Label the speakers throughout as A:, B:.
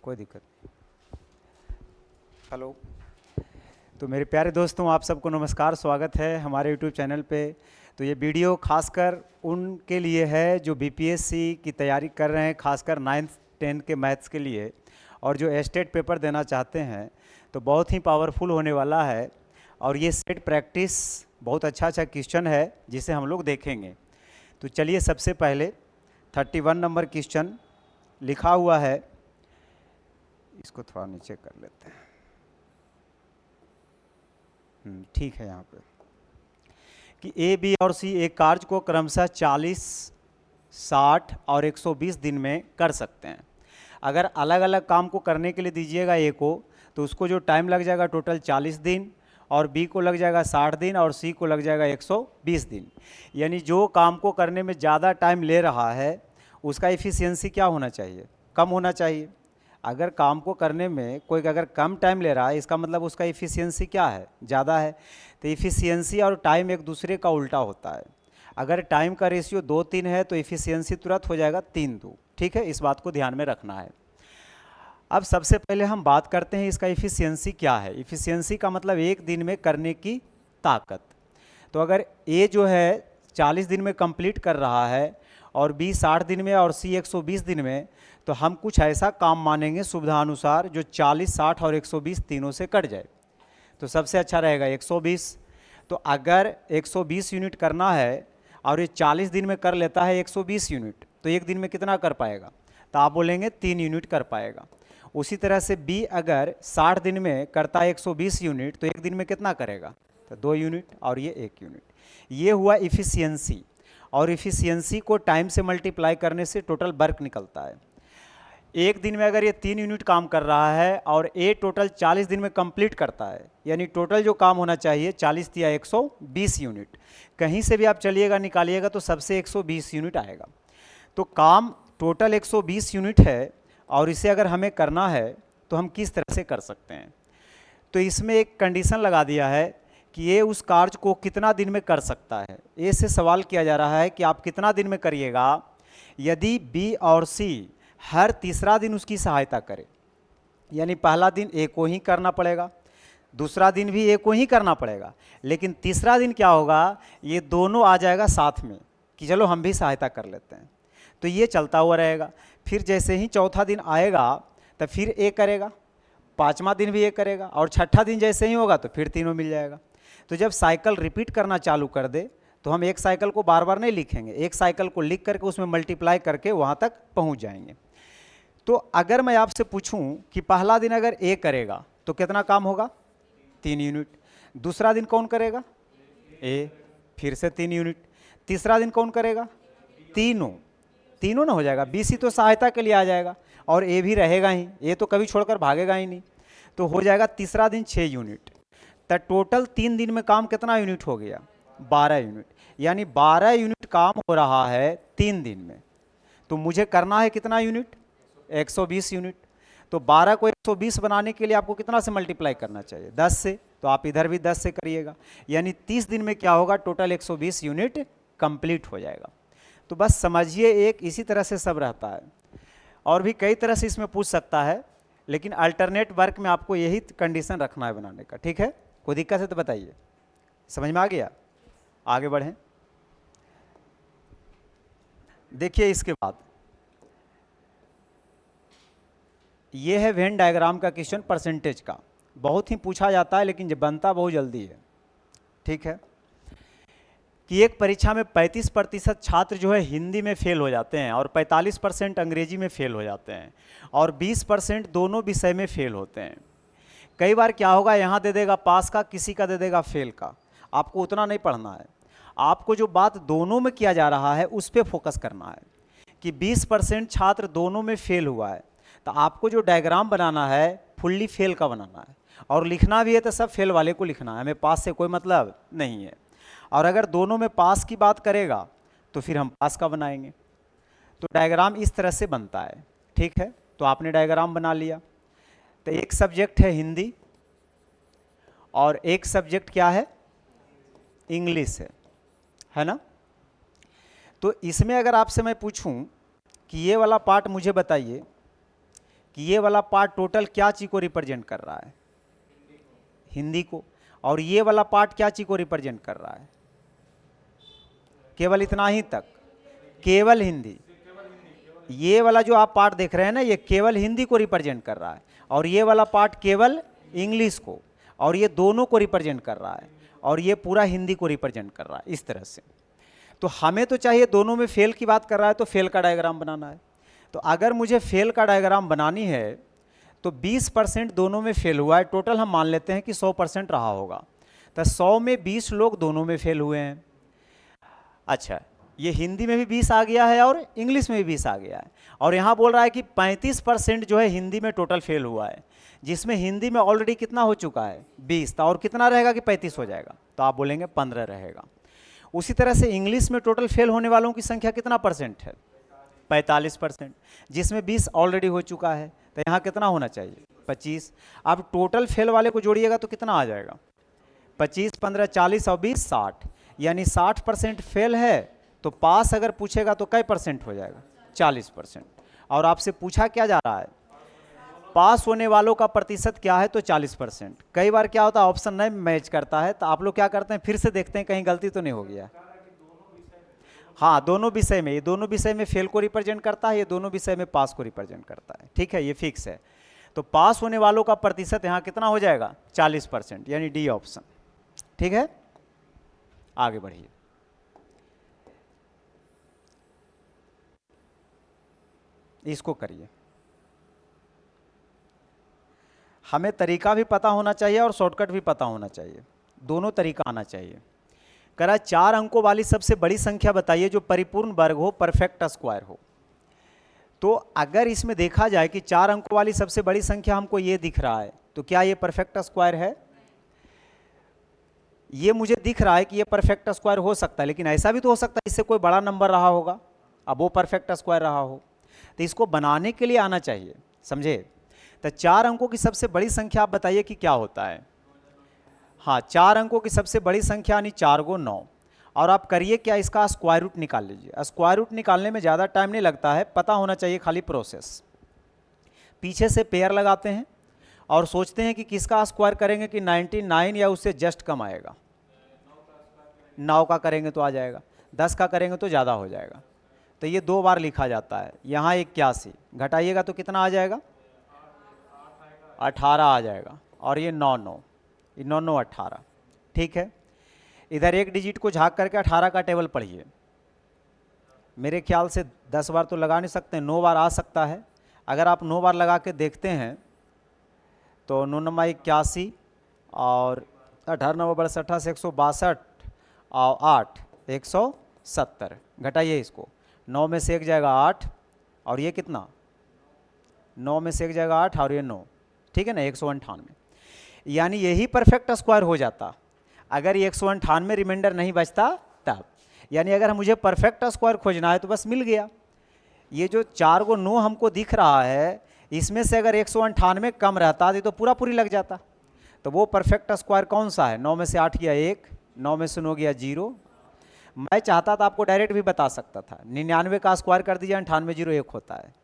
A: कोई दिक्कत नहीं। हेलो। तो मेरे प्यारे दोस्तों, आप सबको नमस्कार, स्वागत है हमारे यूट्यूब चैनल पे। तो ये वीडियो खासकर उनके लिए है जो बीपीएससी की तैयारी कर रहे हैं, खासकर 9th 10th के मैथ्स के लिए, और जो स्टेट पेपर देना चाहते हैं। तो बहुत ही पावरफुल होने वाला है, और ये सेट प्रैक्टिस बहुत अच्छा क्वेश्चन है जिसे हम लोग देखेंगे। तो चलिए, सबसे पहले 31 नंबर क्वेश्चन लिखा हुआ है, इसको थोड़ा नीचे कर लेते हैं। ठीक है। यहाँ पे कि ए, बी और सी एक कार्य को क्रमशः 40, 60 और 120 दिन में कर सकते हैं। अगर अलग अलग काम को करने के लिए दीजिएगा ए को, तो उसको जो टाइम लग जाएगा टोटल 40 दिन, और बी को लग जाएगा 60 दिन, और सी को लग जाएगा 120 दिन। यानी जो काम को करने में ज़्यादा टाइम ले रहा है उसका एफिशिएंसी क्या होना चाहिए? कम होना चाहिए। अगर काम को करने में कोई अगर कम टाइम ले रहा है, इसका मतलब उसका एफिशिएंसी क्या है? ज़्यादा है। तो एफिशिएंसी और टाइम एक दूसरे का उल्टा होता है। अगर टाइम का रेशियो 2-3 है तो एफिशिएंसी तुरंत हो जाएगा 3-2। ठीक है, इस बात को ध्यान में रखना है। अब सबसे पहले हम बात करते हैं इसका एफिशिएंसी क्या है। एफिशिएंसी का मतलब एक दिन में करने की ताकत। तो अगर ए जो है 40 दिन में कंप्लीट कर रहा है, और बी 60 दिन में, और सी 120 दिन में, तो हम कुछ ऐसा काम मानेंगे सुविधानुसार जो 40, 60 और 120 तीनों से कट जाए। तो सबसे अच्छा रहेगा 120। तो अगर 120 यूनिट करना है और ये 40 दिन में कर लेता है 120 यूनिट, तो एक दिन में कितना कर पाएगा? तो आप बोलेंगे 3 यूनिट कर पाएगा। उसी तरह से बी अगर 60 दिन में करता है 120 यूनिट, तो एक दिन में कितना करेगा? तो 2 यूनिट, और ये 1 यूनिट। ये हुआ इफ़िशियंसी। और इफ़िशियंसी को टाइम से मल्टीप्लाई करने से टोटल वर्क निकलता है। एक दिन में अगर ये 3 यूनिट काम कर रहा है और ए टोटल 40 दिन में कंप्लीट करता है, यानी टोटल जो काम होना चाहिए 40 या 120 यूनिट। कहीं से भी आप चलिएगा निकालिएगा तो सबसे 120 यूनिट आएगा। तो काम टोटल 120 यूनिट है, और इसे अगर हमें करना है तो हम किस तरह से कर सकते हैं? तो इसमें एक कंडीशन लगा दिया है कि ये उस कार्य को कितना दिन में कर सकता है। ए से सवाल किया जा रहा है कि आप कितना दिन में करिएगा। यदि बी और सी हर तीसरा दिन उसकी सहायता करें, यानी पहला दिन ए को ही करना पड़ेगा, दूसरा दिन भी ए को ही करना पड़ेगा, लेकिन तीसरा दिन क्या होगा? ये दोनों आ जाएगा साथ में कि चलो हम भी सहायता कर लेते हैं। तो ये चलता हुआ रहेगा। फिर जैसे ही चौथा दिन आएगा तो फिर ए करेगा, पाँचवा दिन भी ए करेगा, और छठा दिन जैसे ही होगा तो फिर तीनों मिल जाएगा। तो जब साइकिल रिपीट करना चालू कर दे तो हम एक साइकिल को बार बार नहीं लिखेंगे, एक साइकिल को लिख करके उसमें मल्टीप्लाई करके वहाँ तक पहुँच जाएंगे। तो अगर मैं आपसे पूछूं कि पहला दिन अगर ए करेगा तो कितना काम होगा? 3 यूनिट। दूसरा दिन कौन करेगा? ए, फिर से 3 यूनिट। तीसरा दिन कौन करेगा? तीनों ना हो जाएगा। बी सी तो सहायता के लिए आ जाएगा, और ए भी रहेगा ही, ए तो कभी छोड़कर भागेगा ही नहीं। तो हो जाएगा तीसरा दिन 6 यूनिट। तो टोटल 3 दिन में काम कितना यूनिट हो गया? 12 यूनिट। यानी 12 यूनिट काम हो रहा है 3 दिन में। तो मुझे करना है कितना यूनिट? 120 यूनिट। तो 12 को 120 बनाने के लिए आपको कितना से मल्टीप्लाई करना चाहिए? 10 से। तो आप इधर भी 10 से करिएगा, यानी 30 दिन में क्या होगा? टोटल 120 यूनिट कंप्लीट हो जाएगा। तो बस समझिए, एक इसी तरह से सब रहता है, और भी कई तरह से इसमें पूछ सकता है, लेकिन अल्टरनेट वर्क में आपको यही कंडीशन रखना है बनाने का। ठीक है, कोई दिक्कत है तो बताइए। समझ में आ गया? आगे बढ़ें। देखिए, इसके बाद ये है वेन डायग्राम का क्वेश्चन, परसेंटेज का। बहुत ही पूछा जाता है, लेकिन जब बनता बहुत जल्दी है। ठीक है, कि एक परीक्षा में 35% छात्र जो है हिंदी में फेल हो जाते हैं, और 45% अंग्रेजी में फेल हो जाते हैं, और 20% दोनों विषय में फेल होते हैं। कई बार क्या होगा, यहाँ दे देगा पास का, किसी का दे देगा फेल का। आपको उतना नहीं पढ़ना है, आपको जो बात दोनों में किया जा रहा है उस पर फोकस करना है कि 20% छात्र दोनों में फेल हुआ है। तो आपको जो डायग्राम बनाना है फुल्ली फेल का बनाना है, और लिखना भी है तो सब फेल वाले को लिखना है, हमें पास से कोई मतलब नहीं है। और अगर दोनों में पास की बात करेगा तो फिर हम पास का बनाएंगे। तो डायग्राम इस तरह से बनता है। ठीक है, तो आपने डायग्राम बना लिया। तो एक सब्जेक्ट है हिंदी, और एक सब्जेक्ट क्या है? इंग्लिश है ना? तो इसमें अगर आपसे मैं पूछूं कि ये वाला पार्ट मुझे बताइए कि ये वाला पार्ट टोटल क्या चीज़ को रिप्रेजेंट कर रहा है, हिंदी को, और ये वाला पार्ट क्या चीज़ को रिप्रेजेंट कर रहा है, केवल इतना ही तक, केवल हिंदी। ये वाला जो आप पार्ट देख रहे हैं ना, ये केवल हिंदी को रिप्रेजेंट कर रहा है, और ये वाला पार्ट केवल इंग्लिश को, और ये दोनों को रिप्रेजेंट कर रहा है, और ये पूरा हिंदी को रिप्रेजेंट कर रहा है, इस तरह से। तो हमें तो चाहिए दोनों में फेल की बात कर रहा है तो फेल का डायग्राम बनाना है। तो अगर मुझे फेल का डायग्राम बनानी है तो 20% दोनों में फेल हुआ है, टोटल हम मान लेते हैं कि 100% रहा होगा, तो 100 में 20 लोग दोनों में फेल हुए हैं। अच्छा, ये हिंदी में भी 20 आ गया है और इंग्लिश में भी 20 आ गया है, और यहाँ बोल रहा है कि 35% जो है हिंदी में टोटल फेल हुआ है, जिसमें हिंदी में ऑलरेडी कितना हो चुका है 20, तो और कितना रहेगा कि 35 हो जाएगा, तो आप बोलेंगे 15 रहेगा। उसी तरह से इंग्लिश में टोटल फेल होने वालों की संख्या कितना परसेंट है, 45%, जिसमें 20 ऑलरेडी हो चुका है, तो यहाँ कितना होना चाहिए 25। अब टोटल फेल वाले को जोड़िएगा तो कितना आ जाएगा, 25, 15, 40 और 20 60, यानी 60% फेल है, तो पास अगर पूछेगा तो कै परसेंट हो जाएगा, 40%। और आपसे पूछा क्या जा रहा है, पास होने वालों का प्रतिशत क्या है, तो 40%। कई बार क्या होता है ऑप्शन नहीं मैच करता है, तो आप लोग क्या करते हैं, फिर से देखते हैं कहीं गलती तो नहीं हो गया। हाँ, दोनों विषय में, ये दोनों विषय में फेल को रिप्रेजेंट करता है, ये दोनों विषय में पास को रिप्रेजेंट करता है, ठीक है, ये फिक्स है। तो पास होने वालों का प्रतिशत यहाँ कितना हो जाएगा, 40%, यानी डी ऑप्शन, ठीक है। आगे बढ़िए, इसको करिए। हमें तरीका भी पता होना चाहिए और शॉर्टकट भी पता होना चाहिए, दोनों तरीका आना चाहिए। कह रहा है 4 अंकों वाली सबसे बड़ी संख्या बताइए जो परिपूर्ण वर्ग हो, परफेक्ट स्क्वायर हो। तो अगर इसमें देखा जाए कि 4 अंकों वाली सबसे बड़ी संख्या हमको ये दिख रहा है, तो क्या ये परफेक्ट स्क्वायर है, ये मुझे दिख रहा है कि ये परफेक्ट स्क्वायर हो सकता है, लेकिन ऐसा भी तो हो सकता है इससे कोई बड़ा नंबर रहा होगा, अब वो परफेक्ट स्क्वायर रहा हो, तो इसको बनाने के लिए आना चाहिए, समझे। तो 4 अंकों की सबसे बड़ी संख्या आप बताइए कि क्या होता है। हाँ, 4 अंकों की सबसे बड़ी संख्या यानी 4 को 9, और आप करिए क्या, इसका स्क्वायर रूट निकाल लीजिए। स्क्वायर रूट निकालने में ज़्यादा टाइम नहीं लगता है, पता होना चाहिए खाली प्रोसेस। पीछे से पेयर लगाते हैं और सोचते हैं कि किसका स्क्वायर करेंगे कि 99 या उससे जस्ट कम आएगा, 9 का करेंगे तो आ जाएगा, 10 का करेंगे तो ज़्यादा हो जाएगा, तो ये 2 बार लिखा जाता है। यहाँ 81 घटाइएगा तो कितना आ जाएगा, 18 आ जाएगा, और ये 9 9, ये 9 9 18, ठीक है। इधर एक डिजिट को झाँक करके 18 का टेबल पढ़िए, मेरे ख्याल से 10 बार तो लगा नहीं सकते, 9 बार आ सकता है। अगर आप 9 बार लगा के देखते हैं तो 9 9 81 और 18 9 62 से 162 और 8 170, घटाइए इसको, 9 में से 1 जाएगा 8, और ये कितना, 9 में से 1 जाएगा 8 और ये 9, ठीक है ना, 198, यानी यही परफेक्ट स्क्वायर हो जाता अगर ये 198 रिमाइंडर नहीं बचता तब। यानी अगर मुझे परफेक्ट स्क्वायर खोजना है तो बस मिल गया। ये जो 4 को 9 हमको दिख रहा है, इसमें से अगर 198 कम रहता तो पूरा पूरी लग जाता। तो वो परफेक्ट स्क्वायर कौन सा है, 9 में से 8 गया 1, 9 में से 9 गया 0। मैं चाहता था आपको डायरेक्ट भी बता सकता था, 99 का स्क्वायर कर दीजिए, 98 0 1 होता है,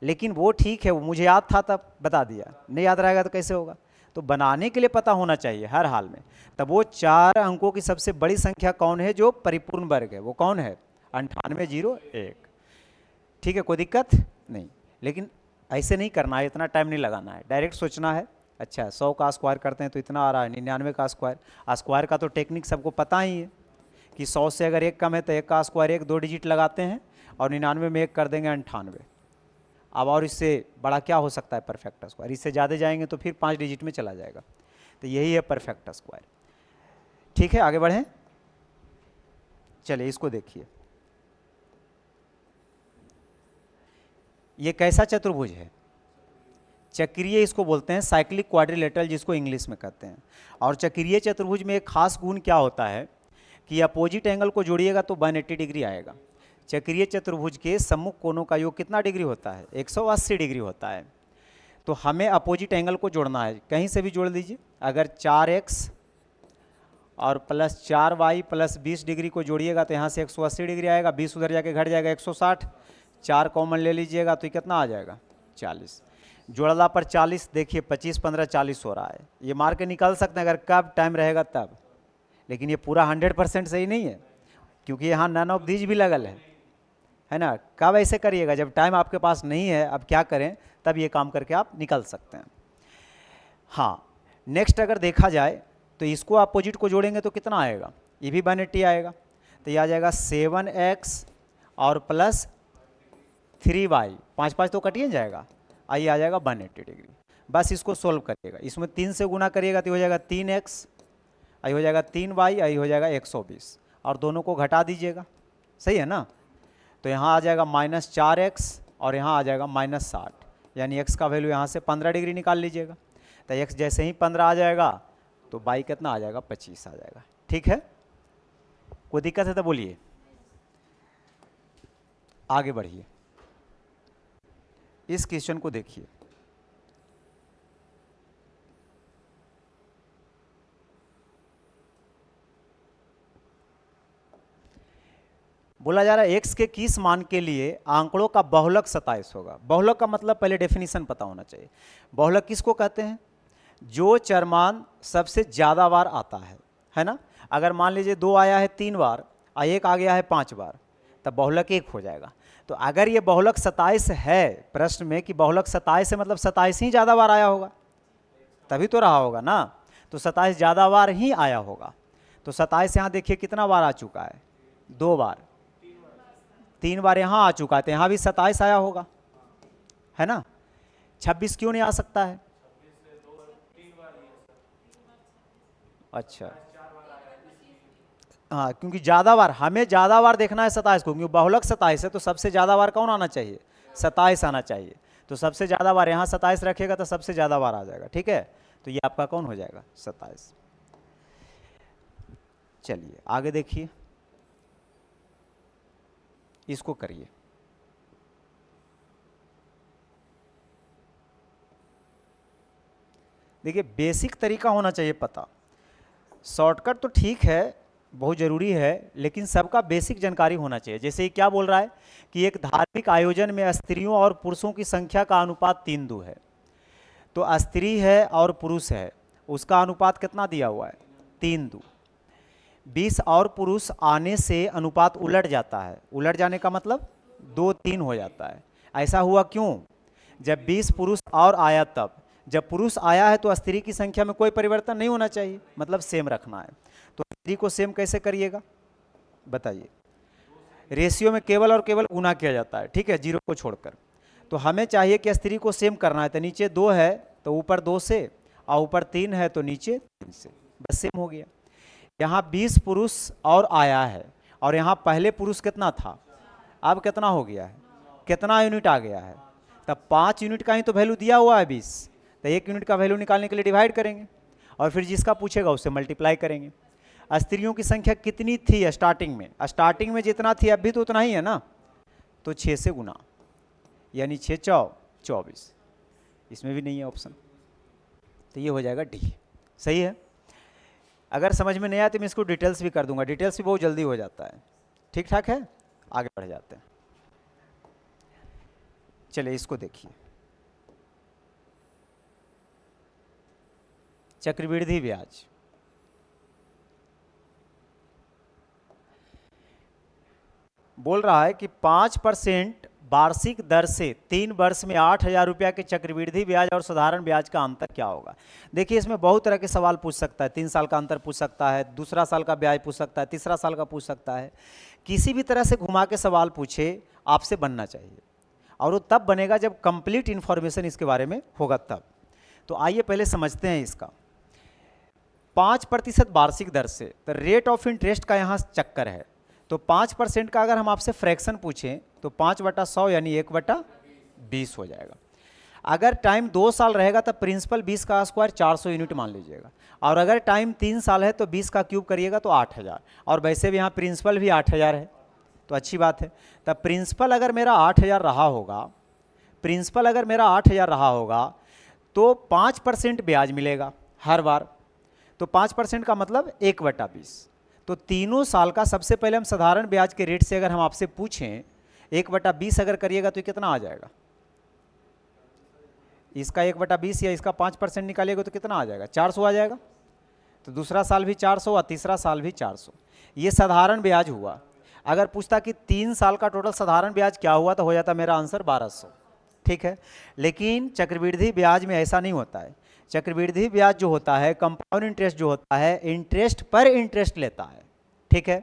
A: लेकिन वो ठीक है, वो मुझे याद था तब बता दिया, नहीं याद रहेगा तो कैसे होगा। तो बनाने के लिए पता होना चाहिए हर हाल में। तब वो 4 अंकों की सबसे बड़ी संख्या कौन है जो परिपूर्ण वर्ग है, वो कौन है, 98 0 1, ठीक है, कोई दिक्कत नहीं। लेकिन ऐसे नहीं करना है, इतना टाइम नहीं लगाना है, डायरेक्ट सोचना है। अच्छा, 100 का स्क्वायर करते हैं तो इतना आ रहा है, 99 का स्क्वायर, स्क्वायर का तो टेक्निक सबको पता ही है कि 100 से अगर 1 कम है तो 1 का स्क्वायर 1 2 डिजिट लगाते हैं, और 99 में 1 कर देंगे 98। अब और इससे बड़ा क्या हो सकता है परफेक्ट स्क्वायर, इससे ज़्यादा जाएंगे तो फिर 5 डिजिट में चला जाएगा। तो यही है परफेक्ट स्क्वायर, ठीक है। आगे बढ़ें, चलिए इसको देखिए, ये कैसा चतुर्भुज है, चक्रीय इसको बोलते हैं, साइक्लिक क्वाड्रिलेटरल जिसको इंग्लिश में कहते हैं। और चक्रीय चतुर्भुज में एक खास गुण क्या होता है कि अपोजिट एंगल को जोड़िएगा तो 180 डिग्री आएगा। चक्रीय चतुर्भुज के सम्मुख कोणों का योग कितना डिग्री होता है, 180 डिग्री होता है। तो हमें अपोजिट एंगल को जोड़ना है, कहीं से भी जोड़ लीजिए। अगर 4x और प्लस 4y प्लस 20 डिग्री को जोड़िएगा तो यहाँ से 180 डिग्री आएगा, 20 उधर जाके घट जाएगा 160, 4 कॉमन ले लीजिएगा तो कितना आ जाएगा 40। जोड़ला पर 40, देखिए 25 15 40 हो रहा है। ये मार के निकाल सकते हैं अगर कब टाइम रहेगा तब, लेकिन ये पूरा 100% सही नहीं है, क्योंकि यहाँ नन ऑफ दीज भी लगल है ना। कब ऐसे करिएगा जब टाइम आपके पास नहीं है, अब क्या करें, तब ये काम करके आप निकल सकते हैं। हाँ, नेक्स्ट अगर देखा जाए तो इसको अपोजिट को जोड़ेंगे तो कितना आएगा, ये भी 180 आएगा, तो ये आ जाएगा 7x और प्लस 3y, 5 5 तो कटिए जाएगा, आइए आ जाएगा 180 डिग्री। बस इसको सोल्व करिएगा, इसमें 3 से गुना करिएगा तो हो जाएगा 3x, आई हो जाएगा 3y, आई हो जाएगा 120, और दोनों को घटा दीजिएगा, सही है ना। तो यहाँ आ जाएगा -4x और यहाँ आ जाएगा -60, यानी x का वैल्यू यहाँ से 15 डिग्री निकाल लीजिएगा। तो x जैसे ही 15 आ जाएगा तो y कितना आ जाएगा, 25 आ जाएगा। ठीक है, कोई दिक्कत है तो बोलिए, आगे बढ़िए। इस क्वेश्चन को देखिए, बोला जा रहा है x के किस मान के लिए आंकड़ों का बहुलक 27 होगा। बहुलक का मतलब पहले डेफिनेशन पता होना चाहिए। बहुलक किसको कहते हैं, जो चरमान सबसे ज़्यादा बार आता है ना। अगर मान लीजिए 2 आया है 3 बार और 1 आ गया है 5 बार, तब बहुलक 1 हो जाएगा। तो अगर ये बहुलक 27 है, प्रश्न में कि बहुलक 27 है मतलब 27 ही ज़्यादा बार आया होगा, तभी तो रहा होगा ना। तो 27 ज़्यादा बार ही आया होगा। तो 27 यहाँ देखिए कितना बार आ चुका है, 2 बार, 3 बार यहाँ आ चुका है, तो यहाँ भी 27 आया होगा, है ना। 26 क्यों नहीं आ सकता है, अच्छा हाँ, क्योंकि ज़्यादा बार, हमें ज़्यादा बार देखना है 27 को, क्योंकि बहुलक 27 है तो सबसे ज़्यादा बार कौन आना चाहिए, 27 आना चाहिए। तो सबसे ज़्यादा बार यहाँ 27 रखेगा तो सबसे ज़्यादा बार आ जाएगा। ठीक है, तो ये आपका कौन हो जाएगा, 27। चलिए आगे देखिए, इसको करिए। देखिए बेसिक तरीका होना चाहिए पता, शॉर्टकट तो ठीक है, बहुत ज़रूरी है, लेकिन सबका बेसिक जानकारी होना चाहिए। जैसे ही क्या बोल रहा है कि एक धार्मिक आयोजन में स्त्रियों और पुरुषों की संख्या का अनुपात 3:2 है। तो स्त्री है और पुरुष है, उसका अनुपात कितना दिया हुआ है, 3:2। 20 और पुरुष आने से अनुपात उलट जाता है, उलट जाने का मतलब 2-3 हो जाता है। ऐसा हुआ क्यों, जब 20 पुरुष और आया तब, जब पुरुष आया है तो स्त्री की संख्या में कोई परिवर्तन नहीं होना चाहिए, मतलब सेम रखना है। तो स्त्री को सेम कैसे करिएगा बताइए, रेशियो में केवल और केवल गुना किया जाता है, ठीक है, 0 को छोड़कर। तो हमें चाहिए कि स्त्री को सेम करना है, तो नीचे 2 है तो ऊपर 2 से, और ऊपर 3 है तो नीचे 3 से, बस सेम हो गया। यहाँ 20 पुरुष और आया है, और यहाँ पहले पुरुष कितना था, अब कितना हो गया है, कितना यूनिट आ गया है, तब 5 यूनिट का ही तो वैल्यू दिया हुआ है 20, तो 1 यूनिट का वैल्यू निकालने के लिए डिवाइड करेंगे, और फिर जिसका पूछेगा उससे मल्टीप्लाई करेंगे। स्त्रियों की संख्या कितनी थी स्टार्टिंग में, स्टार्टिंग में जितना थी अब भी तो उतना ही है ना, तो 6 से गुना, यानी 6 चौ 24, इसमें भी नहीं है ऑप्शन, तो ये हो जाएगा डी। सही है। अगर समझ में नहीं आया तो मैं इसको डिटेल्स भी कर दूंगा, डिटेल्स भी बहुत जल्दी हो जाता है। ठीक ठाक है, आगे बढ़ जाते हैं। चलिए इसको देखिए, चक्रवृद्धि ब्याज। बोल रहा है कि 5% वार्षिक दर से 3 वर्ष में 8,000 रुपया के चक्रवृद्धि ब्याज और साधारण ब्याज का अंतर क्या होगा। देखिए इसमें बहुत तरह के सवाल पूछ सकता है, 3 साल का अंतर पूछ सकता है, दूसरा साल का ब्याज पूछ सकता है, तीसरा साल का पूछ सकता है, किसी भी तरह से घुमा के सवाल पूछे आपसे बनना चाहिए, और वो तब बनेगा जब कंप्लीट इन्फॉर्मेशन इसके बारे में होगा तब। तो आइए पहले समझते हैं इसका। 5% वार्षिक दर से, तो रेट ऑफ इंटरेस्ट का यहाँ चक्कर है। तो 5% का अगर हम आपसे फ्रैक्शन पूछें तो 5/100 यानी 1/20 हो जाएगा। अगर टाइम 2 साल रहेगा तो प्रिंसिपल 20 का स्क्वायर 400 यूनिट मान लीजिएगा, और अगर टाइम 3 साल है तो 20 का क्यूब करिएगा तो 8,000, और वैसे भी यहाँ प्रिंसिपल भी 8,000 है, तो अच्छी बात है। तब प्रिंसिपल अगर मेरा 8,000 रहा होगा, प्रिंसिपल अगर मेरा 8,000 रहा होगा तो 5% ब्याज मिलेगा हर बार। तो 5% का मतलब 1/20। तो तीनों साल का सबसे पहले हम साधारण ब्याज के रेट से अगर हम आपसे पूछें 1/20 अगर करिएगा तो कितना आ जाएगा, इसका 1/20 या इसका 5% निकालिएगा तो कितना आ जाएगा, 400 आ जाएगा। तो दूसरा साल भी 400 और तीसरा साल भी 400। ये साधारण ब्याज हुआ। अगर पूछता कि 3 साल का टोटल साधारण ब्याज क्या हुआ तो हो जाता मेरा आंसर 1200। ठीक है, लेकिन चक्रवृद्धि ब्याज में ऐसा नहीं होता है। चक्रवृद्धि ब्याज जो होता है, कंपाउंड इंटरेस्ट जो होता है, इंटरेस्ट पर इंटरेस्ट लेता है। ठीक है,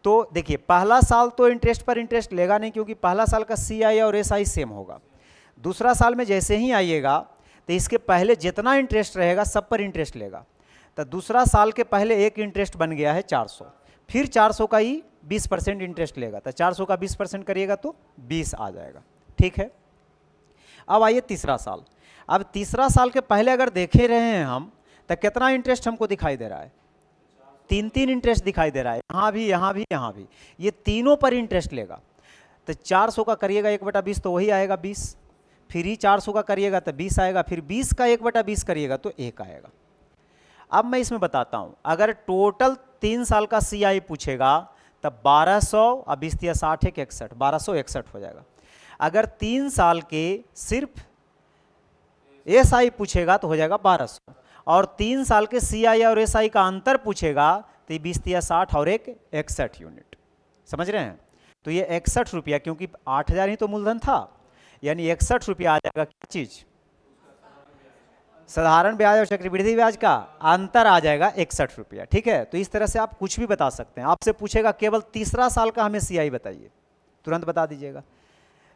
A: तो देखिए पहला साल तो इंटरेस्ट पर इंटरेस्ट लेगा नहीं, क्योंकि पहला साल का CI और SI सेम होगा। दूसरा साल में जैसे ही आइएगा तो इसके पहले जितना इंटरेस्ट रहेगा सब पर इंटरेस्ट लेगा। तो दूसरा साल के पहले एक इंटरेस्ट बन गया है 400, फिर 400 का ही 20% इंटरेस्ट लेगा। तो 400 का 20% करिएगा तो 20 आ जाएगा। ठीक है, अब आइए तीसरा साल। अब तीसरा साल के पहले अगर देखे रहे हैं हम तो कितना इंटरेस्ट हमको दिखाई दे रहा है, 3 इंटरेस्ट दिखाई दे रहा है, यहाँ भी यहाँ भी यहाँ भी, ये तीनों पर इंटरेस्ट लेगा। तो 400 का करिएगा 1/20 तो वही आएगा 20, फिर ही 400 का करिएगा तो 20 आएगा, फिर 20 का 1/20 करिएगा तो 1 आएगा। अब मैं इसमें बताता हूँ, अगर टोटल 3 साल का CI पूछेगा तब 1200 और 20 या 60 एक 61, 1261 हो जाएगा। अगर 3 साल के सिर्फ SI पूछेगा तो हो जाएगा 1200, और 3 साल के CI और SI का अंतर पूछेगा तो 20 या 60 और एक 61 यूनिट। समझ रहे हैं? तो ये 61 रुपया, क्योंकि 8000 ही तो मूलधन था, यानी 61 रुपया आ जाएगा। क्या चीज? साधारण ब्याज और चक्रवृद्धि ब्याज का अंतर आ जाएगा 61 रुपया। ठीक है, तो इस तरह से आप कुछ भी बता सकते हैं। आपसे पूछेगा केवल तीसरा साल का हमें CI बताइए, तुरंत बता दीजिएगा।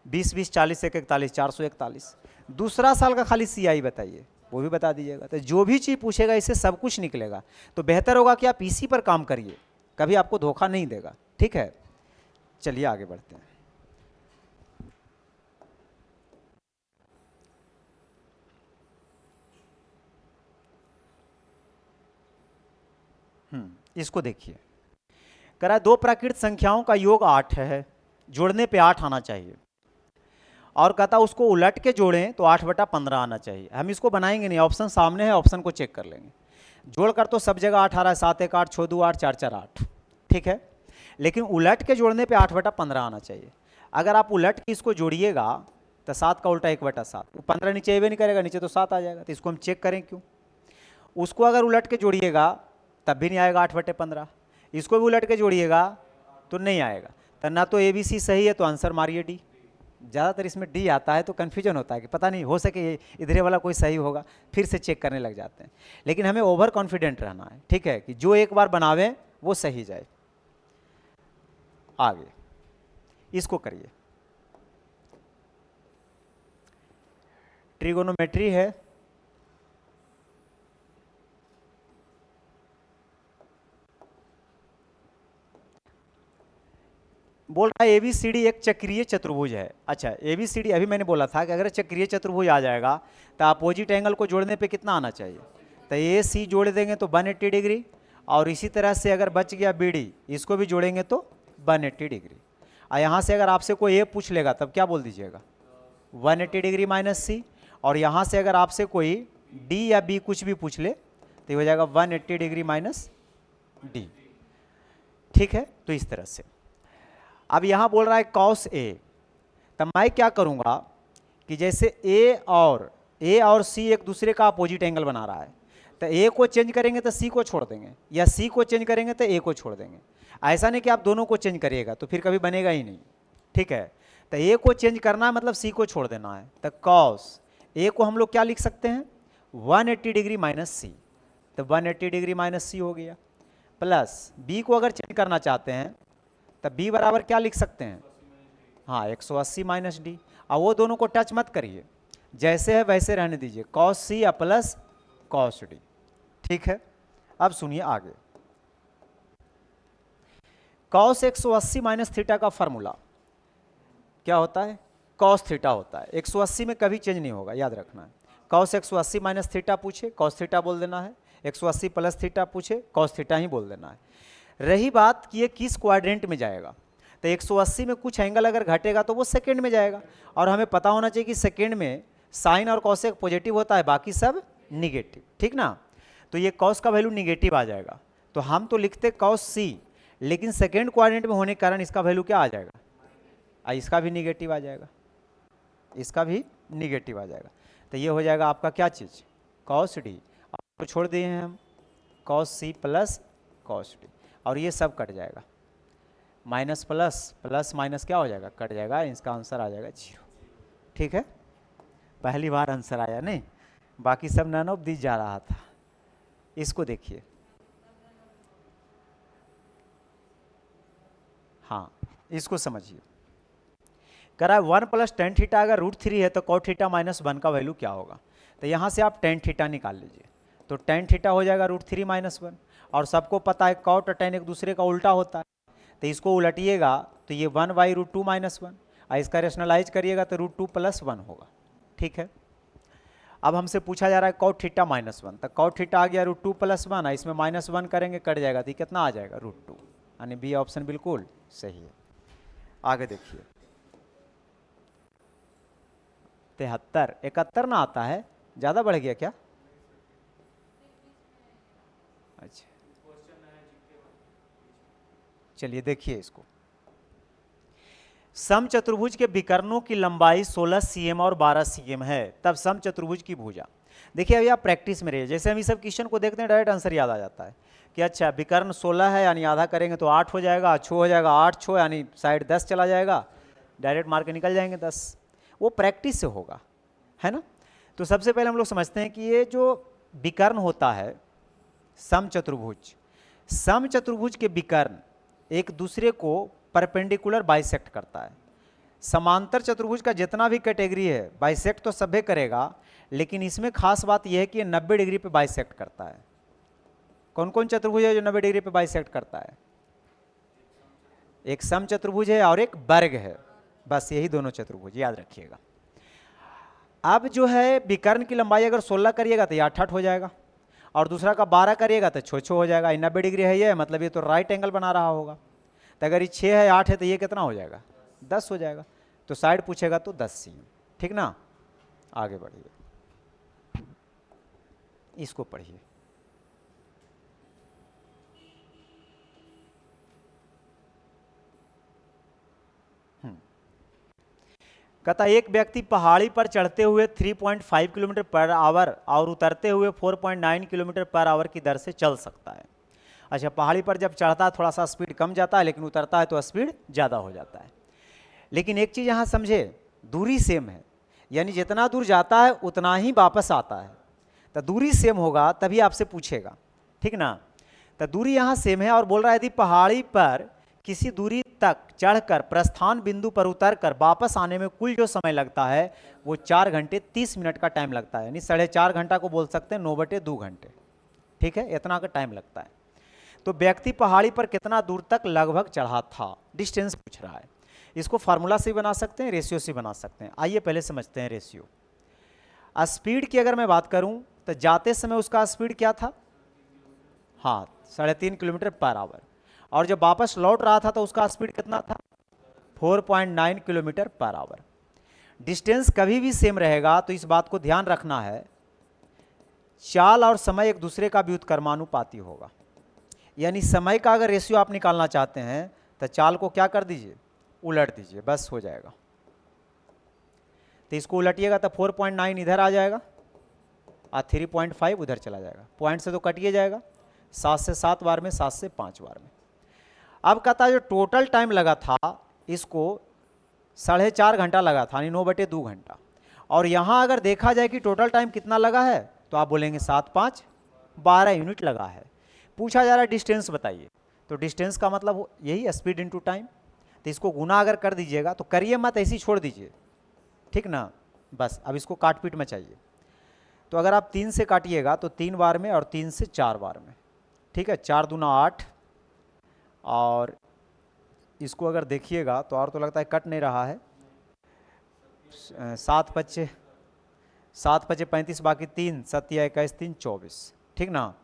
A: 20 20 40 1 41 441। दूसरा साल का खाली CI बताइए, वो भी बता दीजिएगा। तो जो भी चीज़ पूछेगा इससे सब कुछ निकलेगा। तो बेहतर होगा कि आप इसी पर काम करिए, कभी आपको धोखा नहीं देगा। ठीक है, चलिए आगे बढ़ते हैं। इसको देखिए, कह रहा है 2 प्राकृत संख्याओं का योग 8 है, जोड़ने पे 8 आना चाहिए, और कहता उसको उलट के जोड़ें तो 8/15 आना चाहिए। हम इसको बनाएंगे नहीं, ऑप्शन सामने है, ऑप्शन को चेक कर लेंगे। जोड़कर तो सब जगह 8 आ रहा है, 7 1 8 6 2 8 4 4 8। ठीक है, लेकिन उलट के जोड़ने पे 8/15 आना चाहिए। अगर आप उलट के इसको जोड़िएगा तो 7 का उल्टा 1/7, वो 15 नीचे अवे नहीं करेगा, नीचे तो 7 आ जाएगा। तो इसको हम चेक करें क्यों। उसको अगर उलट के जोड़िएगा तब भी नहीं आएगा 8/15, इसको भी उलट के जोड़िएगा तो नहीं आएगा। तो ना तो ABC सही है, तो आंसर मारिए D। ज़्यादातर इसमें D आता है तो कन्फ्यूजन होता है कि पता नहीं, हो सके इधर वाला कोई सही होगा, फिर से चेक करने लग जाते हैं। लेकिन हमें ओवर कॉन्फिडेंट रहना है। ठीक है, कि जो एक बार बनावे वो सही जाए। आगे इसको करिए, ट्रिगोनोमेट्री है। बोल रहा है ABCD एक चक्रीय चतुर्भुज है। अच्छा, ABCD अभी मैंने बोला था कि अगर चक्रीय चतुर्भुज आ जाएगा तो अपोजिट एंगल को जोड़ने पे कितना आना चाहिए। तो AC जोड़ देंगे तो 180 डिग्री, और इसी तरह से अगर बच गया BD, इसको भी जोड़ेंगे तो 180 डिग्री। और यहाँ से अगर आपसे कोई A पूछ लेगा तब क्या बोल दीजिएगा, 180 डिग्री माइनस C। और यहाँ से अगर आपसे कोई D या B कुछ भी पूछ ले तो हो जाएगा 180 डिग्री माइनस D। ठीक है, तो इस तरह से। अब यहाँ बोल रहा है cos A, तब मैं क्या करूँगा कि जैसे A और C एक दूसरे का अपोजिट एंगल बना रहा है, तो A को चेंज करेंगे तो C को छोड़ देंगे, या C को चेंज करेंगे तो A को छोड़ देंगे। ऐसा नहीं कि आप दोनों को चेंज करिएगा तो फिर कभी बनेगा ही नहीं। ठीक है, तो A को चेंज करना है मतलब C को छोड़ देना है। तो cos A को हम लोग क्या लिख सकते हैं, 180 डिग्री माइनस C। तो 180 डिग्री माइनस C हो गया, प्लस B को अगर चेंज करना चाहते हैं तब B बराबर क्या लिख सकते हैं, हाँ 180 माइनस D। और वो दोनों को टच मत करिए, जैसे है वैसे रहने दीजिए, cos C या प्लस cos D। ठीक है, अब सुनिए आगे। cos 180 माइनस थीटा का फॉर्मूला क्या होता है, cos थीटा होता है। 180 में कभी चेंज नहीं होगा, याद रखना है। cos 180 माइनस थीटा पूछे cos थीटा बोल देना है, 180 प्लस थीटा पूछे cos थीटा ही बोल देना है। रही बात कि ये किस क्वाड्रेंट में जाएगा, तो 180 में कुछ एंगल अगर घटेगा तो वो सेकेंड में जाएगा, और हमें पता होना चाहिए कि सेकेंड में साइन और कॉसेक पॉजिटिव होता है, बाकी सब निगेटिव। ठीक ना, तो ये कॉस का वैल्यू निगेटिव आ जाएगा। तो हम तो लिखते cos C, लेकिन सेकेंड क्वाड्रेंट में होने के कारण इसका वैल्यू क्या आ जाएगा, इसका भी निगेटिव आ जाएगा, इसका भी निगेटिव आ जाएगा। तो ये हो जाएगा आपका क्या चीज़, कॉस डी, और छोड़ दिए हैं हम cos C plus cos D, और ये सब कट जाएगा, माइनस प्लस प्लस माइनस क्या हो जाएगा, कट जाएगा, इसका आंसर आ जाएगा 0। ठीक है, पहली बार आंसर आया नहीं, बाकी सब नन ऑफ दिस जा रहा था। इसको देखिए, हाँ इसको समझिए, कह रहा है 1 प्लस टेन थीटा अगर √3 है तो कॉट थीटा माइनस 1 का वैल्यू क्या होगा। तो यहाँ से आप टेन थीटा निकाल लीजिए, तो टेन थीटा हो जाएगा √3 माइनस 1, और सबको पता है कॉट और टेन एक दूसरे का उल्टा होता है, तो इसको उलटिएगा तो ये 1/√2 माइनस 1, और इसका रेशनलाइज करिएगा तो √2 + 1 होगा। ठीक है, अब हमसे पूछा जा रहा है कॉट थीटा माइनस 1, तो कॉट थीटा आ गया √2 + 1, इसमें -1 करेंगे कट जाएगा, तो कितना आ जाएगा √2, यानी बी ऑप्शन बिल्कुल सही है। आगे देखिए 73, 71 ना आता है, ज़्यादा बढ़ गया क्या? अच्छा चलिए देखिए इसको, समचतुर्भुज के विकर्णों की लंबाई 16 cm और 12 cm है, तब समचतुर्भुज की भुजा। देखिए अभी आप प्रैक्टिस में रहिए, जैसे हम इस सब क्वेश्चन को देखते हैं डायरेक्ट आंसर याद आ जाता है कि अच्छा विकर्ण 16 है यानी आधा करेंगे तो 8 हो जाएगा, 6 हो जाएगा, 8 6 यानी साइड 10 चला जाएगा, डायरेक्ट मार के निकल जाएंगे 10, वो प्रैक्टिस से होगा, है ना। तो सबसे पहले हम लोग समझते हैं कि ये जो विकर्ण होता है समचतुर्भुज, समचतुर्भुज के विकर्ण एक दूसरे को परपेंडिकुलर बाइसेक्ट करता है। समांतर चतुर्भुज का जितना भी कैटेगरी है बाइसेक्ट तो सभे करेगा, लेकिन इसमें खास बात यह है कि ये 90 डिग्री पे बाइसेक्ट करता है। कौन कौन चतुर्भुज है जो 90 डिग्री पे बाइसेक्ट करता है? एक समचतुर्भुज है और एक वर्ग है, बस यही दोनों चतुर्भुज याद रखिएगा। अब जो है विकर्ण की लंबाई अगर 16 करिएगा तो ये 8 हो जाएगा, और दूसरा का 12 करिएगा तो 6 हो जाएगा। 90 डिग्री है ये, मतलब ये तो राइट एंगल बना रहा होगा। तो अगर ये 6 है 8 है तो ये कितना हो जाएगा? 10 हो जाएगा। तो साइड पूछेगा तो 10 cm, ठीक ना। आगे बढ़िए, इसको पढ़िए। कहता एक व्यक्ति पहाड़ी पर चढ़ते हुए 3.5 किलोमीटर पर आवर और उतरते हुए 4.9 किलोमीटर पर आवर की दर से चल सकता है। अच्छा, पहाड़ी पर जब चढ़ता है थोड़ा सा स्पीड कम जाता है, लेकिन उतरता है तो स्पीड ज़्यादा हो जाता है। लेकिन एक चीज़ यहाँ समझे, दूरी सेम है, यानी जितना दूर जाता है उतना ही वापस आता है। तो दूरी सेम होगा तभी आपसे पूछेगा, ठीक ना। तो दूरी यहाँ सेम है और बोल रहा है यदि पहाड़ी पर किसी दूरी तक चढ़कर प्रस्थान बिंदु पर उतरकर वापस आने में कुल जो समय लगता है वो 4 घंटे 30 मिनट का टाइम लगता है, यानी 4.5 घंटा को बोल सकते हैं 9/2 घंटे, ठीक है, इतना का टाइम लगता है। तो व्यक्ति पहाड़ी पर कितना दूर तक लगभग चढ़ा था, डिस्टेंस पूछ रहा है। इसको फार्मूला से बना सकते हैं, रेशियो से बना सकते हैं। आइए पहले समझते हैं रेशियो। स्पीड की अगर मैं बात करूं तो जाते समय उसका स्पीड क्या था? हाँ, 3.5 किलोमीटर पर आवर, और जब वापस लौट रहा था तो उसका स्पीड कितना था? 4.9 किलोमीटर पर आवर। डिस्टेंस कभी भी सेम रहेगा तो इस बात को ध्यान रखना है, चाल और समय एक दूसरे का व्युत्क्रमानुपाती होगा। यानी समय का अगर रेशियो आप निकालना चाहते हैं तो चाल को क्या कर दीजिए? उलट दीजिए, बस हो जाएगा। तो इसको उलटिएगा तो 4.9 इधर आ जाएगा और 3.5 उधर चला जाएगा। पॉइंट से तो कटिए जाएगा, 7 से 7 बार में, 7 से 5 बार में। अब कहता है जो टोटल टाइम लगा था इसको 4.5 घंटा लगा था, यानी 9/2 घंटा। और यहाँ अगर देखा जाए कि टोटल टाइम कितना लगा है तो आप बोलेंगे 7 5 12 यूनिट लगा है। पूछा जा रहा है डिस्टेंस बताइए, तो डिस्टेंस का मतलब यही स्पीड इनटू टाइम। तो इसको गुना अगर कर दीजिएगा तो करिए मत, ऐसे ही छोड़ दीजिए, ठीक ना। बस अब इसको काट पीट में चाहिए, तो अगर आप 3 से काटिएगा तो 3 बार में और 3 से 4 बार में, ठीक है। 4 दूना 8, और इसको अगर देखिएगा तो और तो लगता है कट नहीं रहा है। 7 5 35, बाकी 3 7 21 3 24, ठीक ना।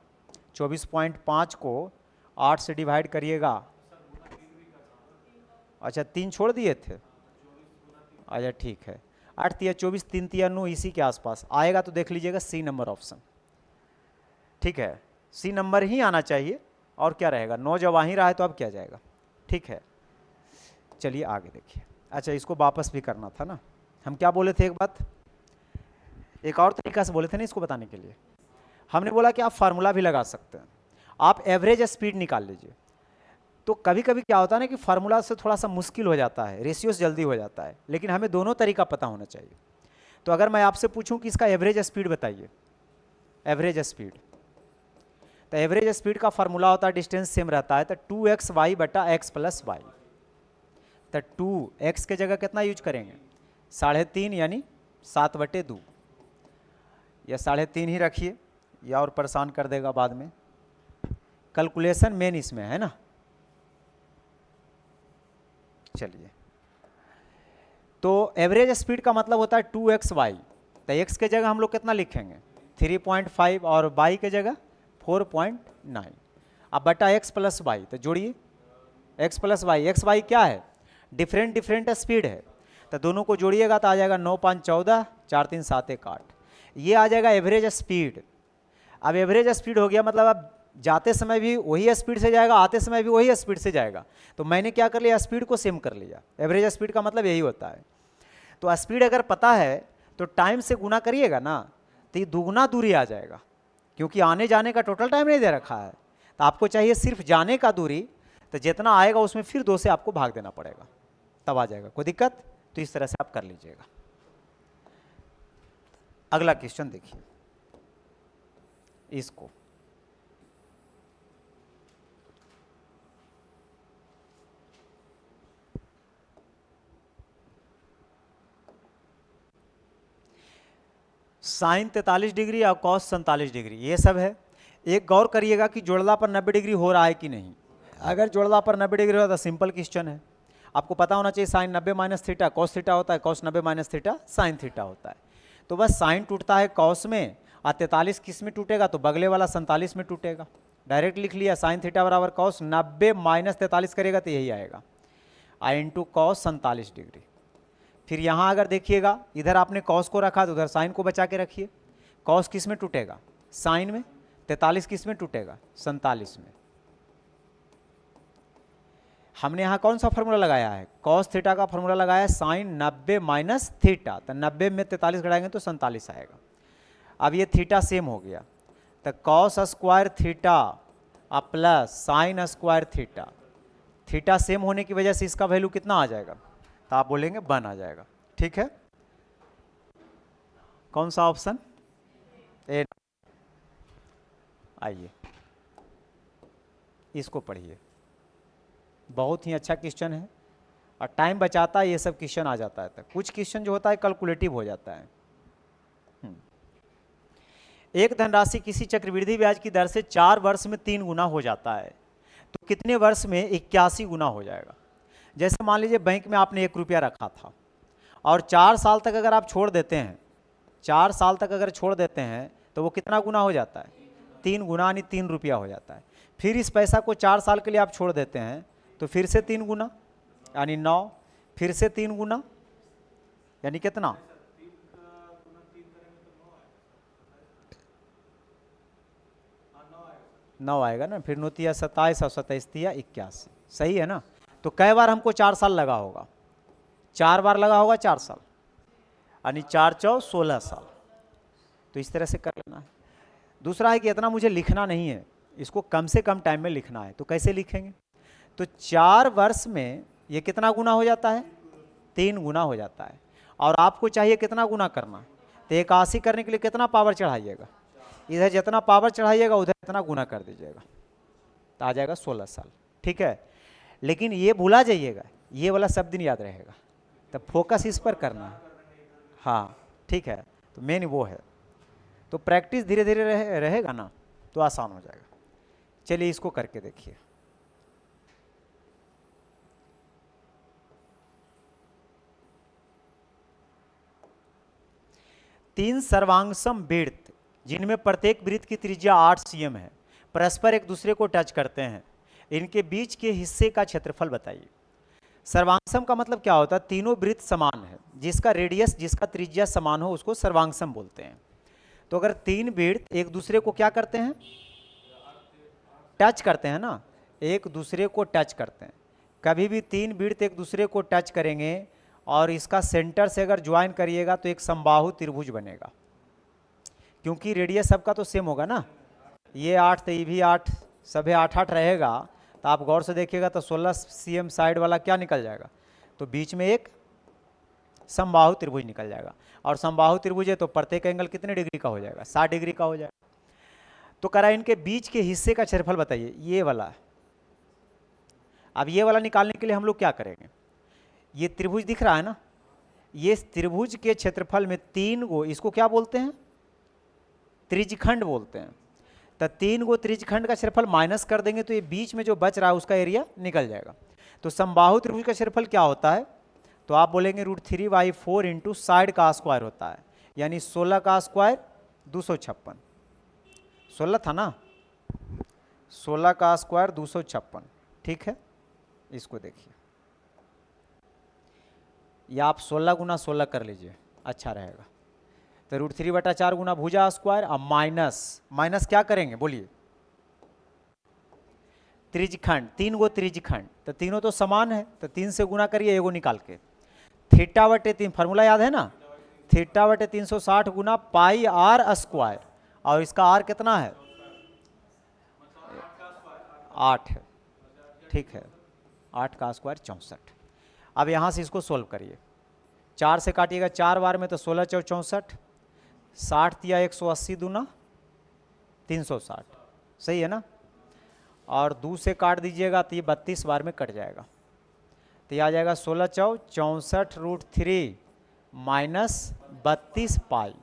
A: 24.5 को 8 से डिवाइड करिएगा। अच्छा 3 छोड़ दिए थे, अच्छा ठीक है। 8 तिया 24, 3 तिया 9, इसी के आसपास आएगा तो देख लीजिएगा सी नंबर ऑप्शन, ठीक है। सी नंबर ही आना चाहिए, और क्या रहेगा? 9 जब आ ही रहा है तो अब क्या जाएगा, ठीक है। चलिए आगे देखिए। अच्छा इसको वापस भी करना था ना, हम क्या बोले थे एक बात, एक और तरीका से बोले थे ना इसको बताने के लिए, हमने बोला कि आप फार्मूला भी लगा सकते हैं, आप एवरेज स्पीड निकाल लीजिए। तो कभी कभी क्या होता है ना कि फार्मूला से थोड़ा सा मुश्किल हो जाता है, रेशियोज जल्दी हो जाता है, लेकिन हमें दोनों तरीका पता होना चाहिए। तो अगर मैं आपसे पूछूं कि इसका एवरेज स्पीड बताइए, एवरेज स्पीड, तो एवरेज स्पीड का फार्मूला होता है, डिस्टेंस सेम रहता है, तो 2xy बटा x प्लस वाई। तो 2x के जगह कितना यूज करेंगे, 3.5 यानी 7/2, या 3.5 ही रखिए, या और परेशान कर देगा बाद में। कैलकुलेशन मेन इसमें है ना। चलिए, तो एवरेज स्पीड का मतलब होता है 2xy, तो x के जगह हम लोग कितना लिखेंगे 3.5 और y के जगह 4.9, अब बटा x प्लस वाई, तो जोड़िए x plus Y, X Y क्या है, डिफरेंट डिफरेंट स्पीड है, तो दोनों को जोड़िएगा तो आ जाएगा 9 5 14, 4 3 7 1 8, ये आ जाएगा एवरेज स्पीड। अब एवरेज स्पीड हो गया, मतलब अब जाते समय भी वही स्पीड से जाएगा, आते समय भी वही स्पीड से जाएगा, तो मैंने क्या कर लिया, स्पीड को सेम कर लिया। एवरेज स्पीड का मतलब यही होता है। तो स्पीड अगर पता है तो टाइम से गुना करिएगा ना, तो ये दुगुना दूरी आ जाएगा, क्योंकि आने जाने का टोटल टाइम नहीं दे रखा है, तो आपको चाहिए सिर्फ जाने का दूरी, तो जितना आएगा उसमें फिर 2 से आपको भाग देना पड़ेगा, तब आ जाएगा। कोई दिक्कत, तो इस तरह से आप कर लीजिएगा। अगला क्वेश्चन देखिए, इसको साइन 43 डिग्री और कॉस 47 डिग्री, ये सब है। एक गौर करिएगा कि जोड़ला पर 90 डिग्री हो रहा है कि नहीं। अगर जोड़ला पर 90 डिग्री हो तो सिंपल क्वेश्चन है, आपको पता होना चाहिए sine 90 minus theta cos theta होता है, cos 90 minus theta sine theta होता है। तो बस साइन टूटता है कॉस में, और 43 किस में टूटेगा, तो बगले वाला 47 में टूटेगा। डायरेक्ट लिख लिया, साइन थीटा बराबर कॉस 90 माइनस 43 करेगा तो यही आएगा, आई इंटू कॉस 47 डिग्री। फिर यहाँ अगर देखिएगा, इधर आपने कॉस को रखा तो उधर साइन को बचा के रखिए। कॉस किस में टूटेगा, साइन में, 43 किस में टूटेगा, 47 में। हमने यहाँ कौन सा फार्मूला लगाया है, कॉस थीटा का फार्मूला लगाया है, साइन 90 माइनस थीटा, तो 90 में 43 घटाएंगे तो 47 आएगा। अब ये थीटा सेम हो गया, तो cos square theta plus sine square theta, theta same होने की वजह से इसका वैल्यू कितना आ जाएगा, तो आप बोलेंगे 1 आ जाएगा। ठीक है, कौन सा ऑप्शन, ए। आइए इसको पढ़िए, बहुत ही अच्छा क्वेश्चन है और टाइम बचाता है, ये सब क्वेश्चन आ जाता है। तो कुछ क्वेश्चन जो होता है कैलकुलेटिव हो जाता है। एक धनराशि किसी चक्रवृद्धि ब्याज की दर से 4 वर्ष में 3 गुना हो जाता है, तो कितने वर्ष में 81 गुना हो जाएगा। जैसे मान लीजिए बैंक में आपने 1 रुपया रखा था और 4 साल तक अगर आप छोड़ देते हैं, 4 साल तक अगर छोड़ देते हैं तो वो कितना गुना हो जाता है, 3 गुना, यानी 3 रुपया हो जाता है। फिर इस पैसा को 4 साल के लिए आप छोड़ देते हैं तो फिर से 3 गुना यानी 9, फिर से 3 गुना यानी कितना, 9 आएगा ना। फिर 9 तिया 27 और 27 तिया 81, सही है ना। तो कई बार हमको 4 साल लगा होगा, 4 बार लगा होगा 4 साल, यानी 4 चौ 16 साल। तो इस तरह से कर लेना है। दूसरा है कि इतना मुझे लिखना नहीं है, इसको कम से कम टाइम में लिखना है। तो कैसे लिखेंगे, तो 4 वर्ष में ये कितना गुना हो जाता है, 3 गुना हो जाता है। और आपको चाहिए कितना गुना करना, तो 81 करने के लिए कितना पावर चढ़ाइएगा, इधर जितना पावर चढ़ाइएगा उधर इतना गुना कर दीजिएगा, तो आ जाएगा 16 साल। ठीक है, लेकिन ये भूला जाइएगा, ये वाला सब दिन याद रहेगा, तो फोकस इस पर करना है। हाँ ठीक है, तो मेन वो है। तो प्रैक्टिस धीरे धीरे रहेगा ना तो आसान हो जाएगा। चलिए इसको करके देखिए। तीन सर्वांगसम वृत्त जिनमें प्रत्येक वृत्त की त्रिज्या 8 cm है, परस्पर एक दूसरे को टच करते हैं, इनके बीच के हिस्से का क्षेत्रफल बताइए। सर्वांगसम का मतलब क्या होता है, तीनों वृत्त समान है, जिसका रेडियस, जिसका त्रिज्या समान हो उसको सर्वांगसम बोलते हैं। तो अगर 3 वृत्त एक दूसरे को क्या करते हैं, टच करते हैं ना, एक दूसरे को टच करते हैं। कभी भी 3 वृत्त एक दूसरे को टच करेंगे और इसका सेंटर से अगर ज्वाइन करिएगा तो एक समबाहु त्रिभुज बनेगा। क्योंकि रेडियस सबका तो सेम होगा ना, ये 8 तो ये भी 8, सभी 8-8 रहेगा, तो आप गौर से देखिएगा तो 16 cm साइड वाला क्या निकल जाएगा, तो बीच में एक समबाहु त्रिभुज निकल जाएगा। और समबाहु त्रिभुज है तो प्रत्येक एंगल कितने डिग्री का हो जाएगा, 60 डिग्री का हो जाएगा। तो कह रहा है इनके बीच के हिस्से का क्षेत्रफल बताइए, ये वाला। अब ये वाला निकालने के लिए हम लोग क्या करेंगे, ये त्रिभुज दिख रहा है ना, ये त्रिभुज के क्षेत्रफल में 3 गो, इसको क्या बोलते हैं, त्रिज्यखंड बोलते हैं। तो 3 गो त्रिज्यखंड का क्षेत्रफल माइनस कर देंगे तो ये बीच में जो बच रहा है उसका एरिया निकल जाएगा। तो समबाहु त्रिभुज का क्षेत्रफल क्या होता है, तो आप बोलेंगे √3/4 इंटू साइड का स्क्वायर होता है, यानी 16 का स्क्वायर 256, 16 था ना, 16 का स्क्वायर 256, ठीक है। इसको देखिए, या आप 16 गुना 16 कर लीजिए, अच्छा रहेगा। तो √3/4 गुना भुजा स्क्वायर, अब माइनस क्या करेंगे बोलिए, त्रिज्यखंड, 3 गो त्रिज्यखंड, तो तीनों तो समान है, तो 3 से गुना करिए एगो निकाल के, θ/3 फार्मूला याद है ना, θ/360 गुना पाई r स्क्वायर, और इसका r कितना है, 8 है, ठीक है, 8 का स्क्वायर 64। अब यहाँ से इसको सोल्व करिए, 4 से काटिएगा 4 बार में तो 16 × 4 = 64, 60 दिया 180 दूना 360, सही है ना। और 2 से काट दीजिएगा तो ये 32 बार में कट जाएगा, तो ये आ जाएगा 16 × 4 = 64 √3 माइनस 32 पाई,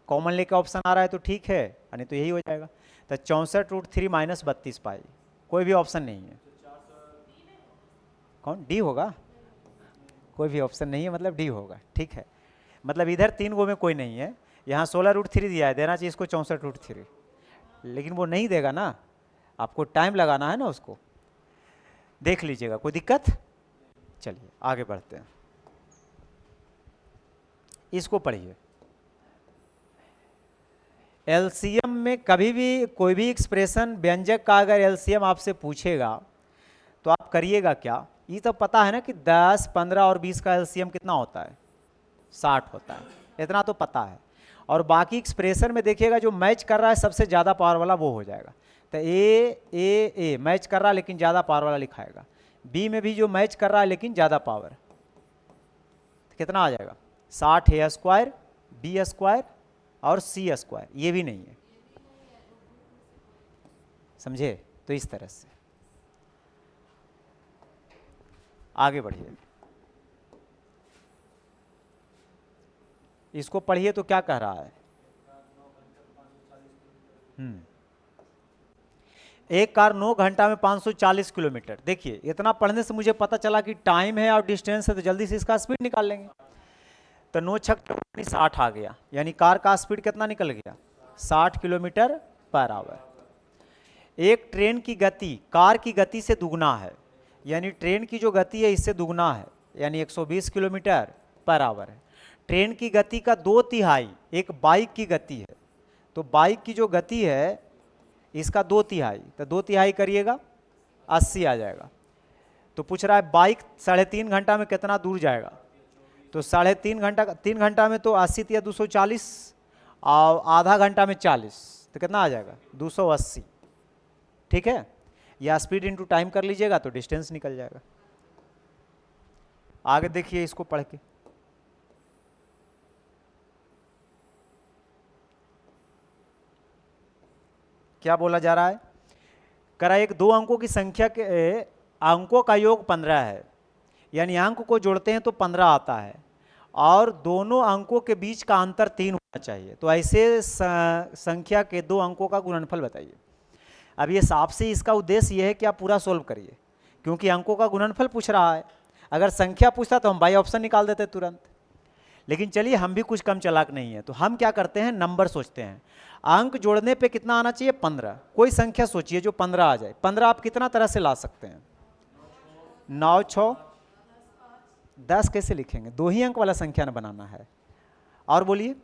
A: कॉमन लेके ऑप्शन आ रहा है तो ठीक है, नहीं तो यही हो जाएगा। तो 64 √3 माइनस 32 पाई, कोई भी ऑप्शन नहीं है, कौन डी होगा, कोई भी ऑप्शन नहीं है, मतलब डी होगा, ठीक है। मतलब इधर 3 गो में कोई नहीं है, यहाँ 16 √3 दिया है, देना चाहिए इसको 64 √3, लेकिन वो नहीं देगा ना, आपको टाइम लगाना है ना उसको, देख लीजिएगा, कोई दिक्कत। चलिए आगे बढ़ते हैं, इसको पढ़िए। एलसीएम में कभी भी कोई भी एक्सप्रेशन व्यंजक का अगर एलसीएम आपसे पूछेगा तो आप करिएगा क्या, ये तो पता है ना कि 10, 15 और 20 का एलसीएम कितना होता है, 60 होता है, इतना तो पता है। और बाकी एक्सप्रेशन में देखिएगा जो मैच कर रहा है सबसे ज़्यादा पावर वाला वो हो जाएगा, तो ए मैच कर रहा है लेकिन ज़्यादा पावर वाला लिखाएगा, बी में भी जो मैच कर रहा है लेकिन ज़्यादा पावर, तो कितना आ जाएगा, 60 ए स्क्वायर बी स्क्वायर और सी स्क्वायर, ये भी नहीं है, समझे। तो इस तरह से आगे बढ़िए, इसको पढ़िए तो क्या कह रहा है, एक कार 9 घंटा में 540 किलोमीटर। देखिए इतना पढ़ने से मुझे पता चला कि टाइम है और डिस्टेंस है, तो जल्दी से इसका स्पीड निकाल लेंगे। तो 9 × 6 = 60 आ गया, यानी कार का स्पीड कितना निकल गया, 60 km/h। एक ट्रेन की गति कार की गति से दुगना है, यानी ट्रेन की जो गति है इससे दुगना है, यानी 120 km/h है। ट्रेन की गति का 2/3 एक बाइक की गति है, तो बाइक की जो गति है इसका 2/3, तो 2/3 करिएगा 80 आ जाएगा। तो पूछ रहा है बाइक 3.5 घंटा में कितना दूर जाएगा, तो 3.5 घंटा, 3 घंटा में तो 80 या 240 और आधा घंटा में 40, तो कितना आ जाएगा 280, ठीक है। या स्पीड इनटू टाइम कर लीजिएगा तो डिस्टेंस निकल जाएगा। आगे देखिए इसको पढ़ के, क्या बोला जा रहा है, करा एक 2 अंकों की संख्या के अंकों का योग 15 है, यानी अंक को जोड़ते हैं तो 15 आता है, और दोनों अंकों के बीच का अंतर 3 होना चाहिए। तो ऐसे संख्या के 2 अंकों का गुणनफल बताइए। अब ये साफ से इसका उद्देश्य ये है कि आप पूरा सोल्व करिए, क्योंकि अंकों का गुणनफल पूछ रहा है। अगर संख्या पूछता तो हम बाई ऑप्शन निकाल देते तुरंत, लेकिन चलिए हम भी कुछ कम चालाक नहीं है, तो हम क्या करते हैं, नंबर सोचते हैं। अंक जोड़ने पे कितना आना चाहिए, 15। कोई संख्या सोचिए जो 15 आ जाए। 15 आप कितना तरह से ला सकते हैं, 9 6 10 कैसे लिखेंगे, 2 ही अंक वाला संख्या न बनाना है। और बोलिए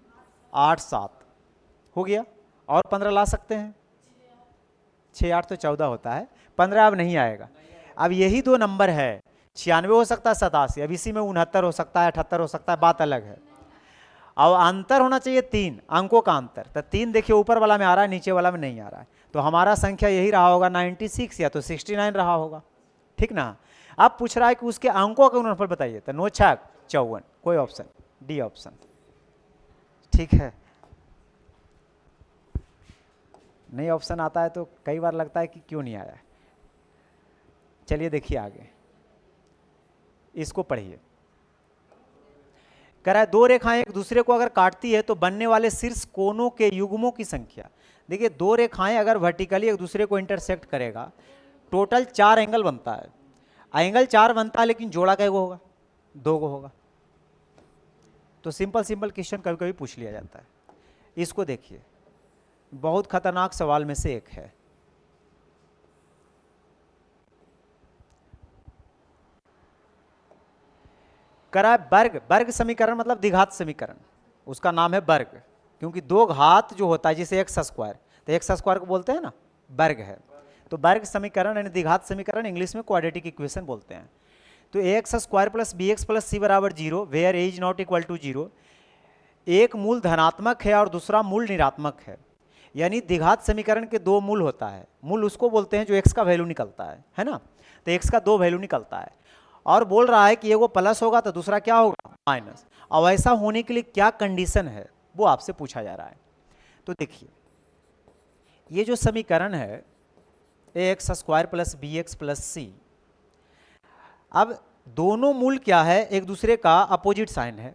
A: 8 7 हो गया, और 15 ला सकते हैं, 6 8 तो 14 होता है, 15 अब नहीं आएगा। अब यही 2 नंबर है, 96 हो सकता है 87, अब इसी में 69 हो सकता है, 78 हो सकता है, बात अलग है। और अंतर होना चाहिए 3 अंकों का अंतर। तो 3 देखिए ऊपर वाला में आ रहा है, नीचे वाला में नहीं आ रहा है, तो हमारा संख्या यही रहा होगा 96 या तो 69 रहा होगा, ठीक ना। अब पूछ रहा है कि उसके अंकों का गुणनफल बताइए, तो 9 छक 54, कोई ऑप्शन, डी ऑप्शन, ठीक है। नहीं ऑप्शन आता है तो कई बार लगता है कि क्यों नहीं आया। चलिए देखिए आगे, इसको पढ़िए। कह रहा है 2 रेखाएं एक दूसरे को अगर काटती है तो बनने वाले शीर्ष कोनों के युग्मों की संख्या। देखिए 2 रेखाएं अगर वर्टिकली एक दूसरे को इंटरसेक्ट करेगा, टोटल 4 एंगल बनता है। एंगल 4 बनता है, लेकिन जोड़ा कैगो होगा, 2 गो होगा। तो सिंपल सिंपल क्वेश्चन कभी कभी पूछ लिया जाता है। इसको देखिए, बहुत खतरनाक सवाल में से एक है। करा वर्ग, वर्ग समीकरण मतलब द्विघात समीकरण, उसका नाम है वर्ग, क्योंकि 2 घात जो होता है जैसे एक्स स्क्वायर, तो एक्स स्क्वायर को बोलते हैं ना वर्ग है। तो वर्ग समीकरण यानी द्विघात समीकरण इंग्लिश में क्वाड्रेटिक इक्वेशन बोलते हैं। तो X square plus B X plus C बराबर 0 where A is not equal to 0, एक मूल धनात्मक है और दूसरा मूल ऋणात्मक है। यानी द्विघात समीकरण के 2 मूल होता है। मूल उसको बोलते हैं जो एक्स का वैल्यू निकलता है ना। तो एक्स का 2 वैल्यू निकलता है, और बोल रहा है कि एगो प्लस होगा तो दूसरा क्या होगा, माइनस। और ऐसा होने के लिए क्या कंडीशन है वो आपसे पूछा जा रहा है। तो देखिए, ये जो समीकरण है A X square plus B X plus C, अब दोनों मूल क्या है, एक दूसरे का अपोजिट साइन है।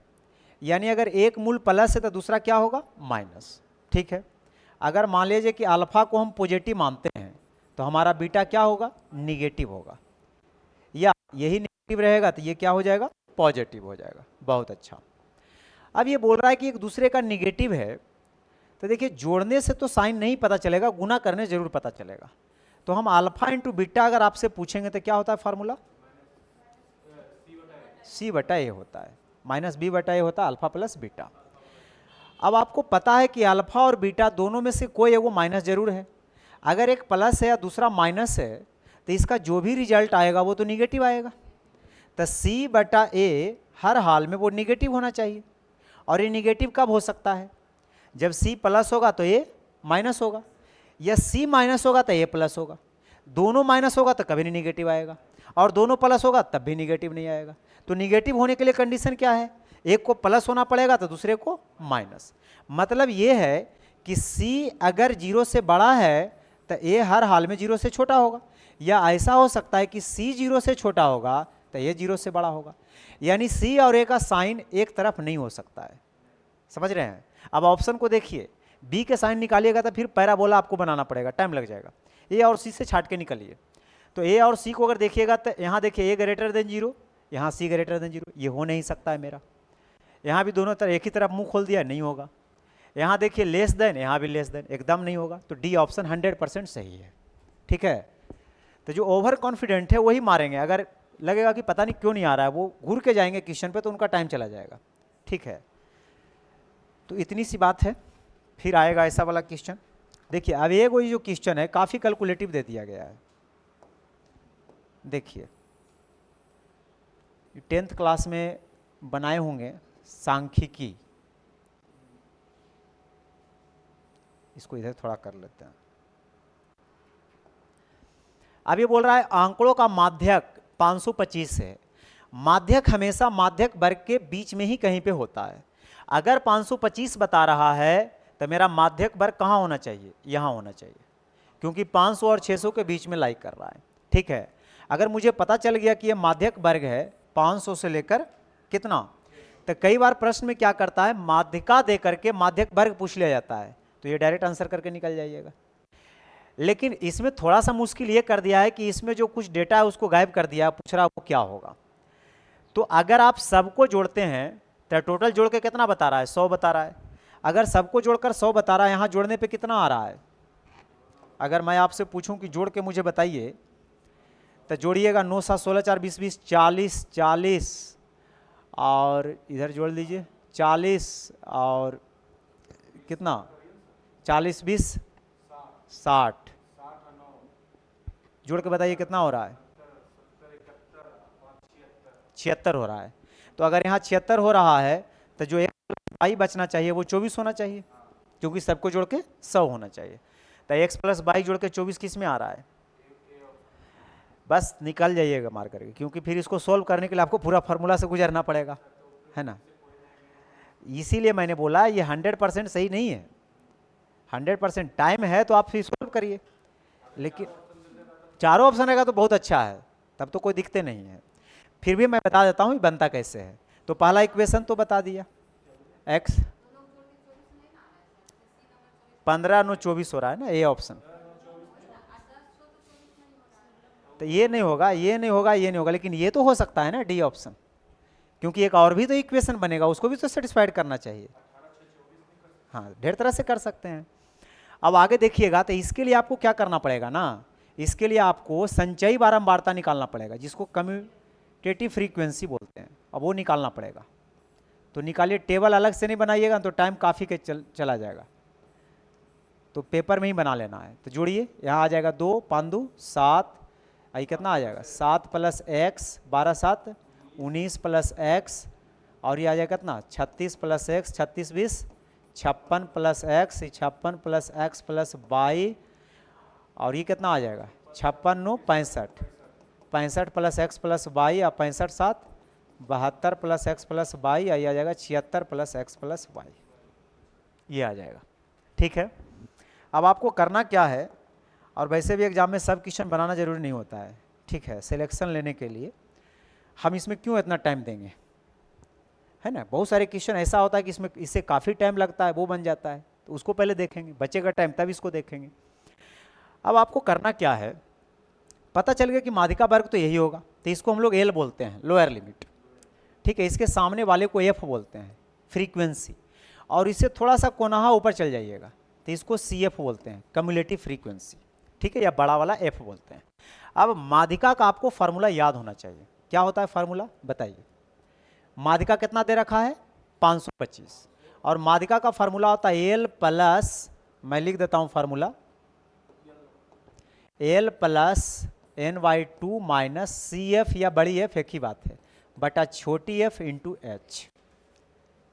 A: यानी अगर एक मूल प्लस है तो दूसरा क्या होगा, माइनस, ठीक है। अगर मान लीजिए कि अल्फा को हम पॉजिटिव मानते हैं तो हमारा बीटा क्या होगा, निगेटिव होगा, या यही नेगेटिव रहेगा तो ये क्या हो जाएगा, पॉजिटिव हो जाएगा। बहुत अच्छा। अब ये बोल रहा है कि एक दूसरे का निगेटिव है, तो देखिए जोड़ने से तो साइन नहीं पता चलेगा, गुना करने जरूर पता चलेगा। तो हम अल्फा इंटू बीटा अगर आपसे पूछेंगे तो क्या होता है फार्मूला, सी बटा ए होता है, माइनस बी बटा ए होता है अल्फा प्लस बीटा। अब आपको पता है कि अल्फा और बीटा दोनों में से कोई एगो माइनस जरूर है। अगर एक प्लस है या दूसरा माइनस है तो इसका जो भी रिजल्ट आएगा वो तो निगेटिव आएगा। तो सी बटा ए हर हाल में वो निगेटिव होना चाहिए। और ये निगेटिव कब हो सकता है, जब सी प्लस होगा तो ए माइनस होगा, या सी माइनस होगा तो ए प्लस होगा। दोनों माइनस होगा तो कभी नहीं निगेटिव आएगा, और दोनों प्लस होगा तब भी निगेटिव नहीं आएगा। तो निगेटिव होने के लिए कंडीशन क्या है, एक को प्लस होना पड़ेगा तो दूसरे को माइनस। मतलब ये है कि सी अगर 0 से बड़ा है तो ए हर हाल में 0 से छोटा होगा, या ऐसा हो सकता है कि सी 0 से छोटा होगा तो ए 0 से बड़ा होगा। यानी सी और ए का साइन एक तरफ नहीं हो सकता है, समझ रहे हैं। अब ऑप्शन को देखिए, बी के साइन निकालिएगा तो फिर पैराबोला आपको बनाना पड़ेगा, टाइम लग जाएगा। ए और सी से छाट के निकलिए, तो ए और सी को अगर देखिएगा तो यहाँ देखिए ए ग्रेटर देन 0, यहाँ सी ग्रेटर देन 0, ये हो नहीं सकता है मेरा। यहाँ भी दोनों तरफ एक ही तरफ मुंह खोल दिया, नहीं होगा। यहाँ देखिए लेस देन, यहाँ भी लेस देन, एकदम नहीं होगा। तो डी ऑप्शन 100% सही है, ठीक है। तो जो ओवर कॉन्फिडेंट है वही मारेंगे, अगर लगेगा कि पता नहीं क्यों नहीं आ रहा है वो घूर के जाएंगे क्वेश्चन पे तो उनका टाइम चला जाएगा, ठीक है। तो इतनी सी बात है, फिर आएगा ऐसा वाला क्वेश्चन। देखिए अब ये कोई जो क्वेश्चन है काफ़ी कैलकुलेटिव दे दिया गया है। देखिए 10th क्लास में बनाए होंगे सांख्यिकी, इसको इधर थोड़ा कर लेते हैं। अब ये बोल रहा है आंकड़ों का माध्यक 525 है। माध्यक हमेशा माध्यक वर्ग के बीच में ही कहीं पे होता है। अगर 525 बता रहा है तो मेरा माध्यक वर्ग कहाँ होना चाहिए, यहाँ होना चाहिए, क्योंकि 500 और 600 के बीच में लाई कर रहा है, ठीक है। अगर मुझे पता चल गया कि ये माध्यक वर्ग है 500 से लेकर कितना, तो कई बार प्रश्न में क्या करता है, माध्यिका दे करके माध्यक वर्ग पूछ लिया जाता है, तो ये डायरेक्ट आंसर करके निकल जाइएगा। लेकिन इसमें थोड़ा सा मुश्किल ये कर दिया है कि इसमें जो कुछ डेटा है उसको गायब कर दिया, पूछ रहा वो क्या होगा। तो अगर आप सबको जोड़ते हैं तो टोटल जोड़ के कितना बता रहा है, 100 बता रहा है। अगर सबको जोड़कर 100 बता रहा है, यहाँ जोड़ने पे कितना आ रहा है। अगर मैं आपसे पूछूं कि जोड़ के मुझे बताइए, तो जोड़िएगा 9 7 16 4 20 20 40 40, और इधर जोड़ लीजिए 40 और कितना 40 20 60, जोड़ के बताइए कितना हो रहा है, 76 हो रहा है। तो अगर यहाँ 76 हो रहा है तो जो एक बाई बचना चाहिए, वो 24 होना चाहिए, क्योंकि सबको जोड़ के 100 होना चाहिए। तो x प्लस बाई जोड़ के 24 किस में आ रहा है? बस निकल जाइएगा मार करके, क्योंकि फिर इसको सोल्व करने के लिए आपको पूरा फार्मूला से गुजरना पड़ेगा, है ना। इसीलिए मैंने बोला ये 100% सही नहीं है। 100% टाइम है तो आप फिर सोल्व करिए, लेकिन चारों ऑप्शन रहेगा तो बहुत अच्छा है, तब तो कोई दिक्कत नहीं है। फिर भी मैं बता देता हूँ बनता कैसे है। तो पहला इक्वेशन तो बता दिया, x 15×9 = 24 हो रहा है ना, ये ऑप्शन। तो ये नहीं होगा, ये नहीं होगा, ये नहीं होगा, लेकिन ये तो हो सकता है ना डी ऑप्शन, क्योंकि एक और भी तो इक्वेशन बनेगा, उसको भी तो सेटिस्फाइड करना चाहिए। हाँ, ढेर तरह से कर सकते हैं। अब आगे देखिएगा, तो इसके लिए आपको क्या करना पड़ेगा ना, इसके लिए आपको संचयी बारंबारता निकालना पड़ेगा, जिसको कम्यूटेटिव फ्रीक्वेंसी बोलते हैं। अब वो निकालना पड़ेगा, तो निकालिए। टेबल अलग से नहीं बनाइएगा तो टाइम काफ़ी के चला जाएगा, तो पेपर में ही बना लेना है। तो जोड़िए, यहाँ आ जाएगा 2 5 2 7, आई कितना आ जाएगा 7 + x 12 7 19 + x, और ये आ जाएगा कितना 36 + x 36 20 56 + x 56 + x + y, और ये कितना आ जाएगा 56 9 65 65 + x + y, और 65 7 72 + x + y, ये आ जाएगा 76 + x + y, ये आ जाएगा। ठीक है, अब आपको करना क्या है, और वैसे भी एग्जाम में सब क्वेश्चन बनाना जरूरी नहीं होता है, ठीक है। सिलेक्शन लेने के लिए हम इसमें क्यों इतना टाइम देंगे, है ना। बहुत सारे क्वेश्चन ऐसा होता है कि इसमें इससे काफ़ी टाइम लगता है, वो बन जाता है, तो उसको पहले देखेंगे, बचेगा टाइम तब इसको देखेंगे। अब आपको करना क्या है, पता चल गया कि माध्यिका वर्ग तो यही होगा, तो इसको हम लोग एल बोलते हैं, लोअर लिमिट, ठीक है। इसके सामने वाले को एफ बोलते हैं, फ्रीक्वेंसी, और इससे थोड़ा सा कोनाहा ऊपर चल जाइएगा तो इसको सी एफ बोलते हैं, कम्युलेटिव फ्रीक्वेंसी, ठीक है, या बड़ा वाला एफ बोलते हैं। अब माध्यिका का आपको फार्मूला याद होना चाहिए। क्या होता है फार्मूला बताइए। माध्यिका कितना दे रखा है 525, और माध्यिका का फार्मूला होता है एल प्लस, मैं लिख देता हूं formula, L plus n/2 minus C F, या बड़ी एफ एक ही बात है, बटा छोटी एफ इंटू एच,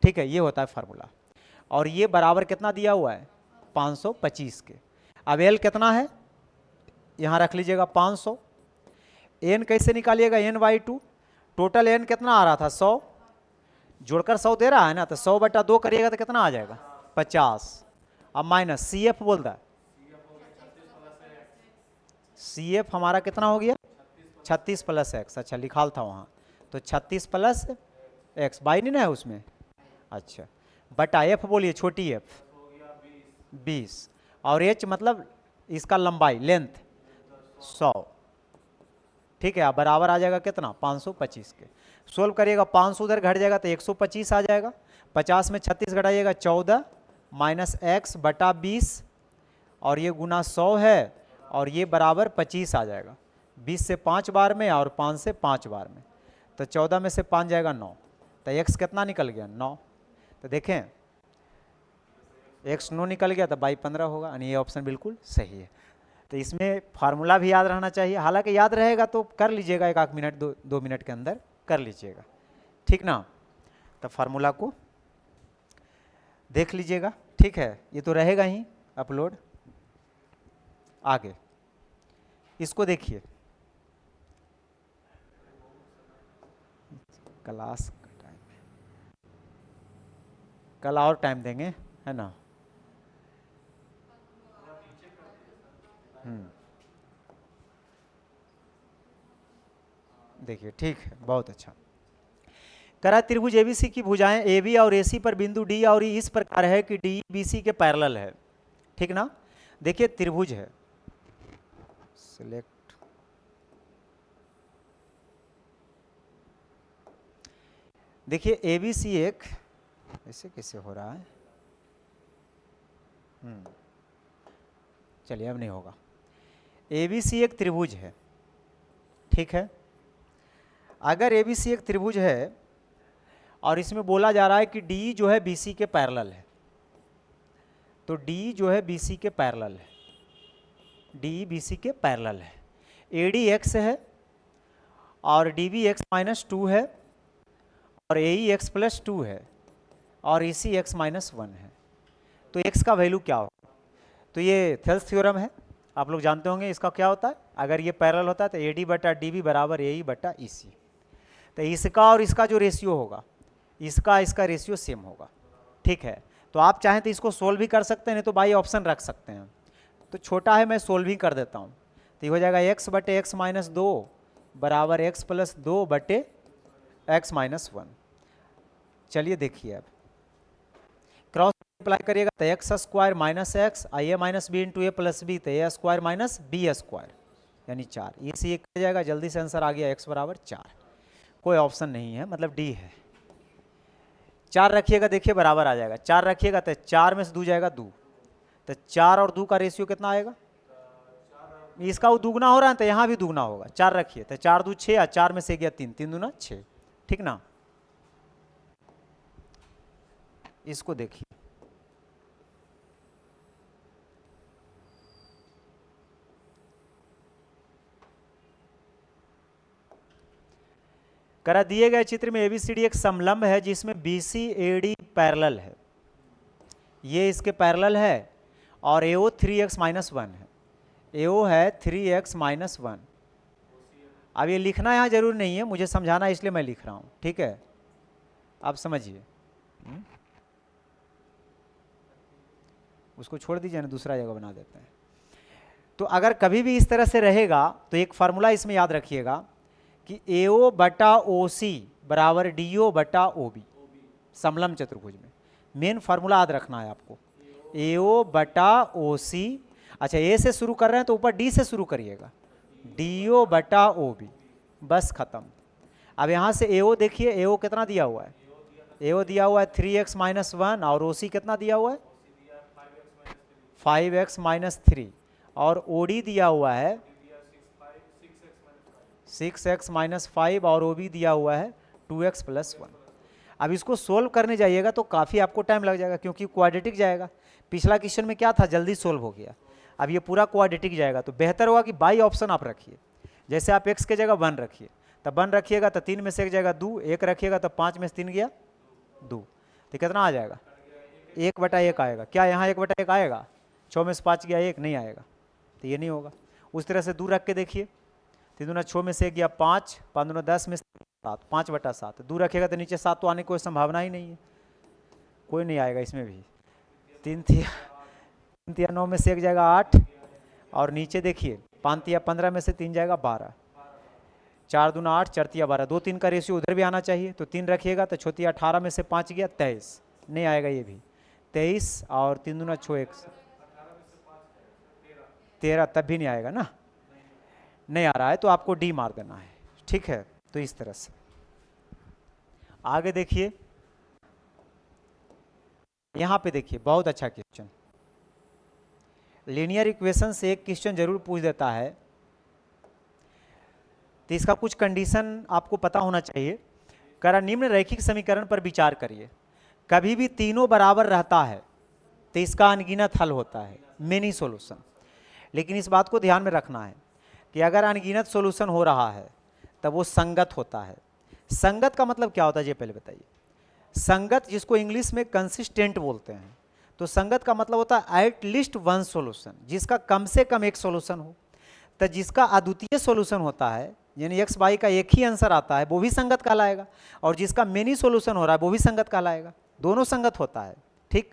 A: ठीक है, ये होता है फार्मूला। और ये बराबर कितना दिया हुआ है 525 के। अब एल कितना है यहाँ रख लीजिएगा 500, एन कैसे निकालिएगा n/2, टोटल एन कितना आ रहा था 100, जोड़कर 100 दे रहा है ना, तो 100/2 करिएगा तो कितना आ जाएगा 50। अब माइनस सी एफ बोल रहा है, सी एफ हमारा कितना हो गया 36 + x, अच्छा लिखाल था वहाँ, तो 36 + x, बाई नहीं ना है उसमें, अच्छा, बटा एफ बोलिए छोटी एफ 20, और एच मतलब इसका लंबाई लेंथ 100, ठीक है। अब बराबर आ जाएगा कितना 525 के। सोल्व करिएगा, 500 उधर घट जाएगा तो 125 आ जाएगा, 50 में 36 घटाइएगा 14 माइनस x बटा 20, और ये गुना 100 है, और ये बराबर 25 आ जाएगा। 20 से 5 बार में और 5 से 5 बार में, तो 14 में से 5 जाएगा 9, तो x कितना निकल गया 9। तो देखें x 9 निकल गया तो बाई 15 होगा, यानी ये ऑप्शन बिल्कुल सही है। तो इसमें फार्मूला भी याद रहना चाहिए, हालांकि याद रहेगा तो कर लीजिएगा, 1 मिनट 2 मिनट के अंदर कर लीजिएगा, ठीक ना। तो फार्मूला को देख लीजिएगा, ठीक है, ये तो रहेगा ही अपलोड। आगे इसको देखिए, क्लास का टाइम, कल और टाइम देंगे, है ना। देखिए ठीक है, बहुत अच्छा। करा त्रिभुज एबीसी की भुजाएं AB और AC पर बिंदु D और E इस प्रकार है कि D BC के पैरेलल है, ठीक ना। देखिए त्रिभुज है, सिलेक्ट, देखिए ABC एक, ऐसे कैसे हो रहा है, चलिए अब नहीं होगा। ABC एक त्रिभुज है, ठीक है। अगर ABC एक त्रिभुज है और इसमें बोला जा रहा है कि D जो है BC के पैरेलल है, तो D जो है BC के पैरेलल है, D BC के पैरेलल है, AD x है और DB x - 2 है और AE x + 2 है, और इसी x माइनस 1 है। तो x का वैल्यू क्या होगा? तो ये थेल्स थ्योरम है, आप लोग जानते होंगे इसका क्या होता है। अगर ये पैरेलल होता है तो AD बटा DB बराबर AE बटा EC। तो इसका और इसका जो रेशियो होगा, इसका रेशियो सेम होगा, ठीक है। तो आप चाहें तो इसको सोल्व भी कर सकते हैं, नहीं तो बाई ऑप्शन रख सकते हैं। तो छोटा है, मैं सोल्व ही कर देता हूँ। तो ये हो जाएगा x बटे x माइनस 2 बराबर x प्लस 2 बटे x माइनस 1। चलिए देखिए, अब क्रॉस मल्टीप्लाई करिएगा तो एक्स स्क्वायर माइनस एक्स ए माइनस बी इंटू ए प्लस बी, तो ए स्क्वायर माइनस बी स्क्वायर यानी 4। ये से एक हो जाएगा, जल्दी से आंसर आ गया x बराबर 4। कोई ऑप्शन नहीं है, मतलब डी है। 4 रखिएगा, देखिए बराबर आ जाएगा। 4 रखिएगा तो 4 में से 2 जाएगा 2, तो 4 और 2 का रेशियो कितना आएगा? इसका वो दुगना हो रहा है तो यहाँ भी दुगना होगा। 4 रखिए तो 4 2 6, 4 में से गया 3, 3 दूना 6, ठीक ना। इसको देखिए, करा दिए गए चित्र में ABCD एक समलंब है जिसमें BC AD पैरेलल है, ये इसके पैरेलल है, और AO 3x माइनस 1 है। AO है 3x माइनस 1। अब ये लिखना यहाँ जरूर नहीं है, मुझे समझाना है इसलिए मैं लिख रहा हूँ, ठीक है। आप समझिए, उसको छोड़ दीजिए ना, दूसरा जगह बना देते हैं। तो अगर कभी भी इस तरह से रहेगा तो एक फार्मूला इसमें याद रखिएगा कि AO बटा OC बराबर DO बटा OB, समलंब चतुर्भुज में मेन फार्मूला याद रखना है आपको। AO बटा OC, अच्छा A से शुरू कर रहे हैं तो ऊपर D से शुरू करिएगा, DO बटा OB, बस खत्म। अब यहाँ से AO देखिए, AO कितना दिया हुआ है? AO दिया हुआ है 3x माइनस 1, और OC कितना दिया हुआ है? 5x माइनस 3, और OD दिया हुआ है 6x माइनस 5, और OB दिया हुआ है 2x प्लस 1। अब इसको सोल्व करने जाइएगा तो काफ़ी आपको टाइम लग जाएगा, क्योंकि क्वाड्रेटिक जाएगा। पिछला क्वेश्चन में क्या था, जल्दी सोल्व हो गया। अब ये पूरा क्वाड्रेटिक जाएगा, तो बेहतर होगा कि बाई ऑप्शन आप रखिए। जैसे आप x के जगह 1 रखिए, तब 1 रखिएगा तो 3 में से एक जाएगा 2, 1 रखिएगा तो 5 में से 3 गया 2, तो कितना आ जाएगा? 1 बटा 1 आएगा। क्या यहाँ 1 बटा 1 आएगा? 6 में से 5 गया 1, नहीं आएगा, तो ये नहीं होगा। उस तरह से 2 रख के देखिए, 3 दूना 6 में से 1 गया 5, 5 दूना 10 में 7, 5 बटा 7। 2 रखेगा तो नीचे 7 तो आने की कोई संभावना ही नहीं है, कोई नहीं आएगा इसमें भी। 3 तिया 9 में से 1 जाएगा 8, और नीचे देखिए 5 तिया 15 में से 3 जाएगा 12, 4 दूना 8, 4 तिया 12, 2 3 का रेशियो उधर भी आना चाहिए, तो 3 रखिएगा तो 6 तिया 18 में से 5 गया 23, नहीं आएगा ये भी। 23 और 3 दूना 6 1 13, तब भी नहीं आएगा ना, नहीं आ रहा है तो आपको डी मार देना है, ठीक है। तो इस तरह से आगे देखिए, यहां पे देखिए बहुत अच्छा क्वेश्चन, लीनियर इक्वेशन से एक क्वेश्चन जरूर पूछ देता है, तो इसका कुछ कंडीशन आपको पता होना चाहिए। करा निम्न रैखिक समीकरण पर विचार करिए, कभी भी तीनों बराबर रहता है तो इसका अनगिनत हल होता है, मेनी सॉल्यूशन। लेकिन इस बात को ध्यान में रखना है कि अगर अनगिनत सॉल्यूशन हो रहा है तब वो संगत होता है। संगत का मतलब क्या होता है ये पहले बताइए। संगत जिसको इंग्लिश में कंसिस्टेंट बोलते हैं, तो संगत का मतलब होता है एट लीस्ट वन सॉल्यूशन, जिसका कम से कम एक सॉल्यूशन हो। तो जिसका अद्वितीय सॉल्यूशन होता है, यानी एक्स वाई का एक ही आंसर आता है, वो भी संगत कहलाएगा, और जिसका मेनी सॉल्यूशन हो रहा है वो भी संगत कहलाएगा। दोनों संगत होता है, ठीक।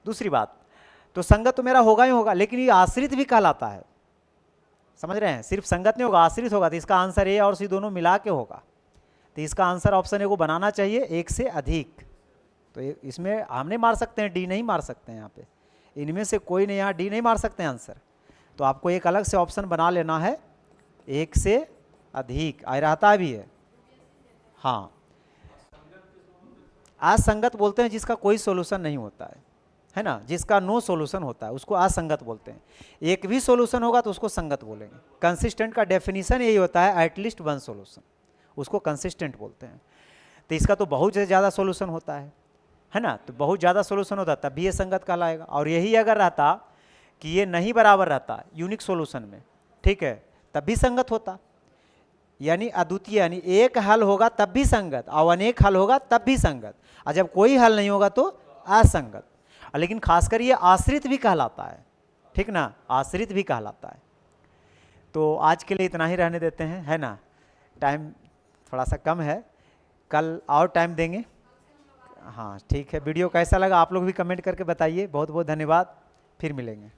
A: दूसरी बात, तो संगत तो मेरा होगा ही होगा, लेकिन ये आश्रित भी कहलाता है, समझ रहे हैं। सिर्फ संगत नहीं होगा, आश्रित होगा, तो इसका आंसर ए और सी दोनों मिला के होगा। तो इसका आंसर ऑप्शन ए को बनाना चाहिए, एक से अधिक। तो इसमें हम नहीं मार सकते हैं, डी नहीं मार सकते हैं, यहाँ पे इनमें से कोई नहीं, यहाँ डी नहीं मार सकते हैं आंसर। तो आपको एक अलग से ऑप्शन बना लेना है, एक से अधिक आ रहता भी है। हाँ, असंगत बोलते हैं जिसका कोई सोल्यूशन नहीं होता है ना, जिसका नो सोल्यूशन होता है उसको असंगत बोलते हैं। एक भी सोल्यूशन होगा तो उसको संगत बोलेंगे। कंसिस्टेंट का डेफिनेशन यही होता है एट लीस्ट वन सोल्यूशन, उसको कंसिस्टेंट बोलते हैं। तो इसका तो बहुत ज़्यादा सोल्यूशन होता है ना, तो बहुत ज़्यादा सोल्यूशन होता तब भी ये संगत कहलाएगा। और यही अगर रहता कि ये नहीं बराबर रहता यूनिक सोल्यूशन में, ठीक है, तब भी संगत होता। यानी अद्वितीय, यानी एक हल होगा तब भी संगत, और अनेक हल होगा तब भी संगत, और जब कोई हल नहीं होगा तो असंगत। लेकिन खासकर ये आश्रित भी कहलाता है, ठीक ना, आश्रित भी कहलाता है। तो आज के लिए इतना ही रहने देते हैं, है ना, टाइम थोड़ा सा कम है, कल और टाइम देंगे। हाँ ठीक है, वीडियो कैसा लगा आप लोग भी कमेंट करके बताइए। बहुत बहुत धन्यवाद, फिर मिलेंगे।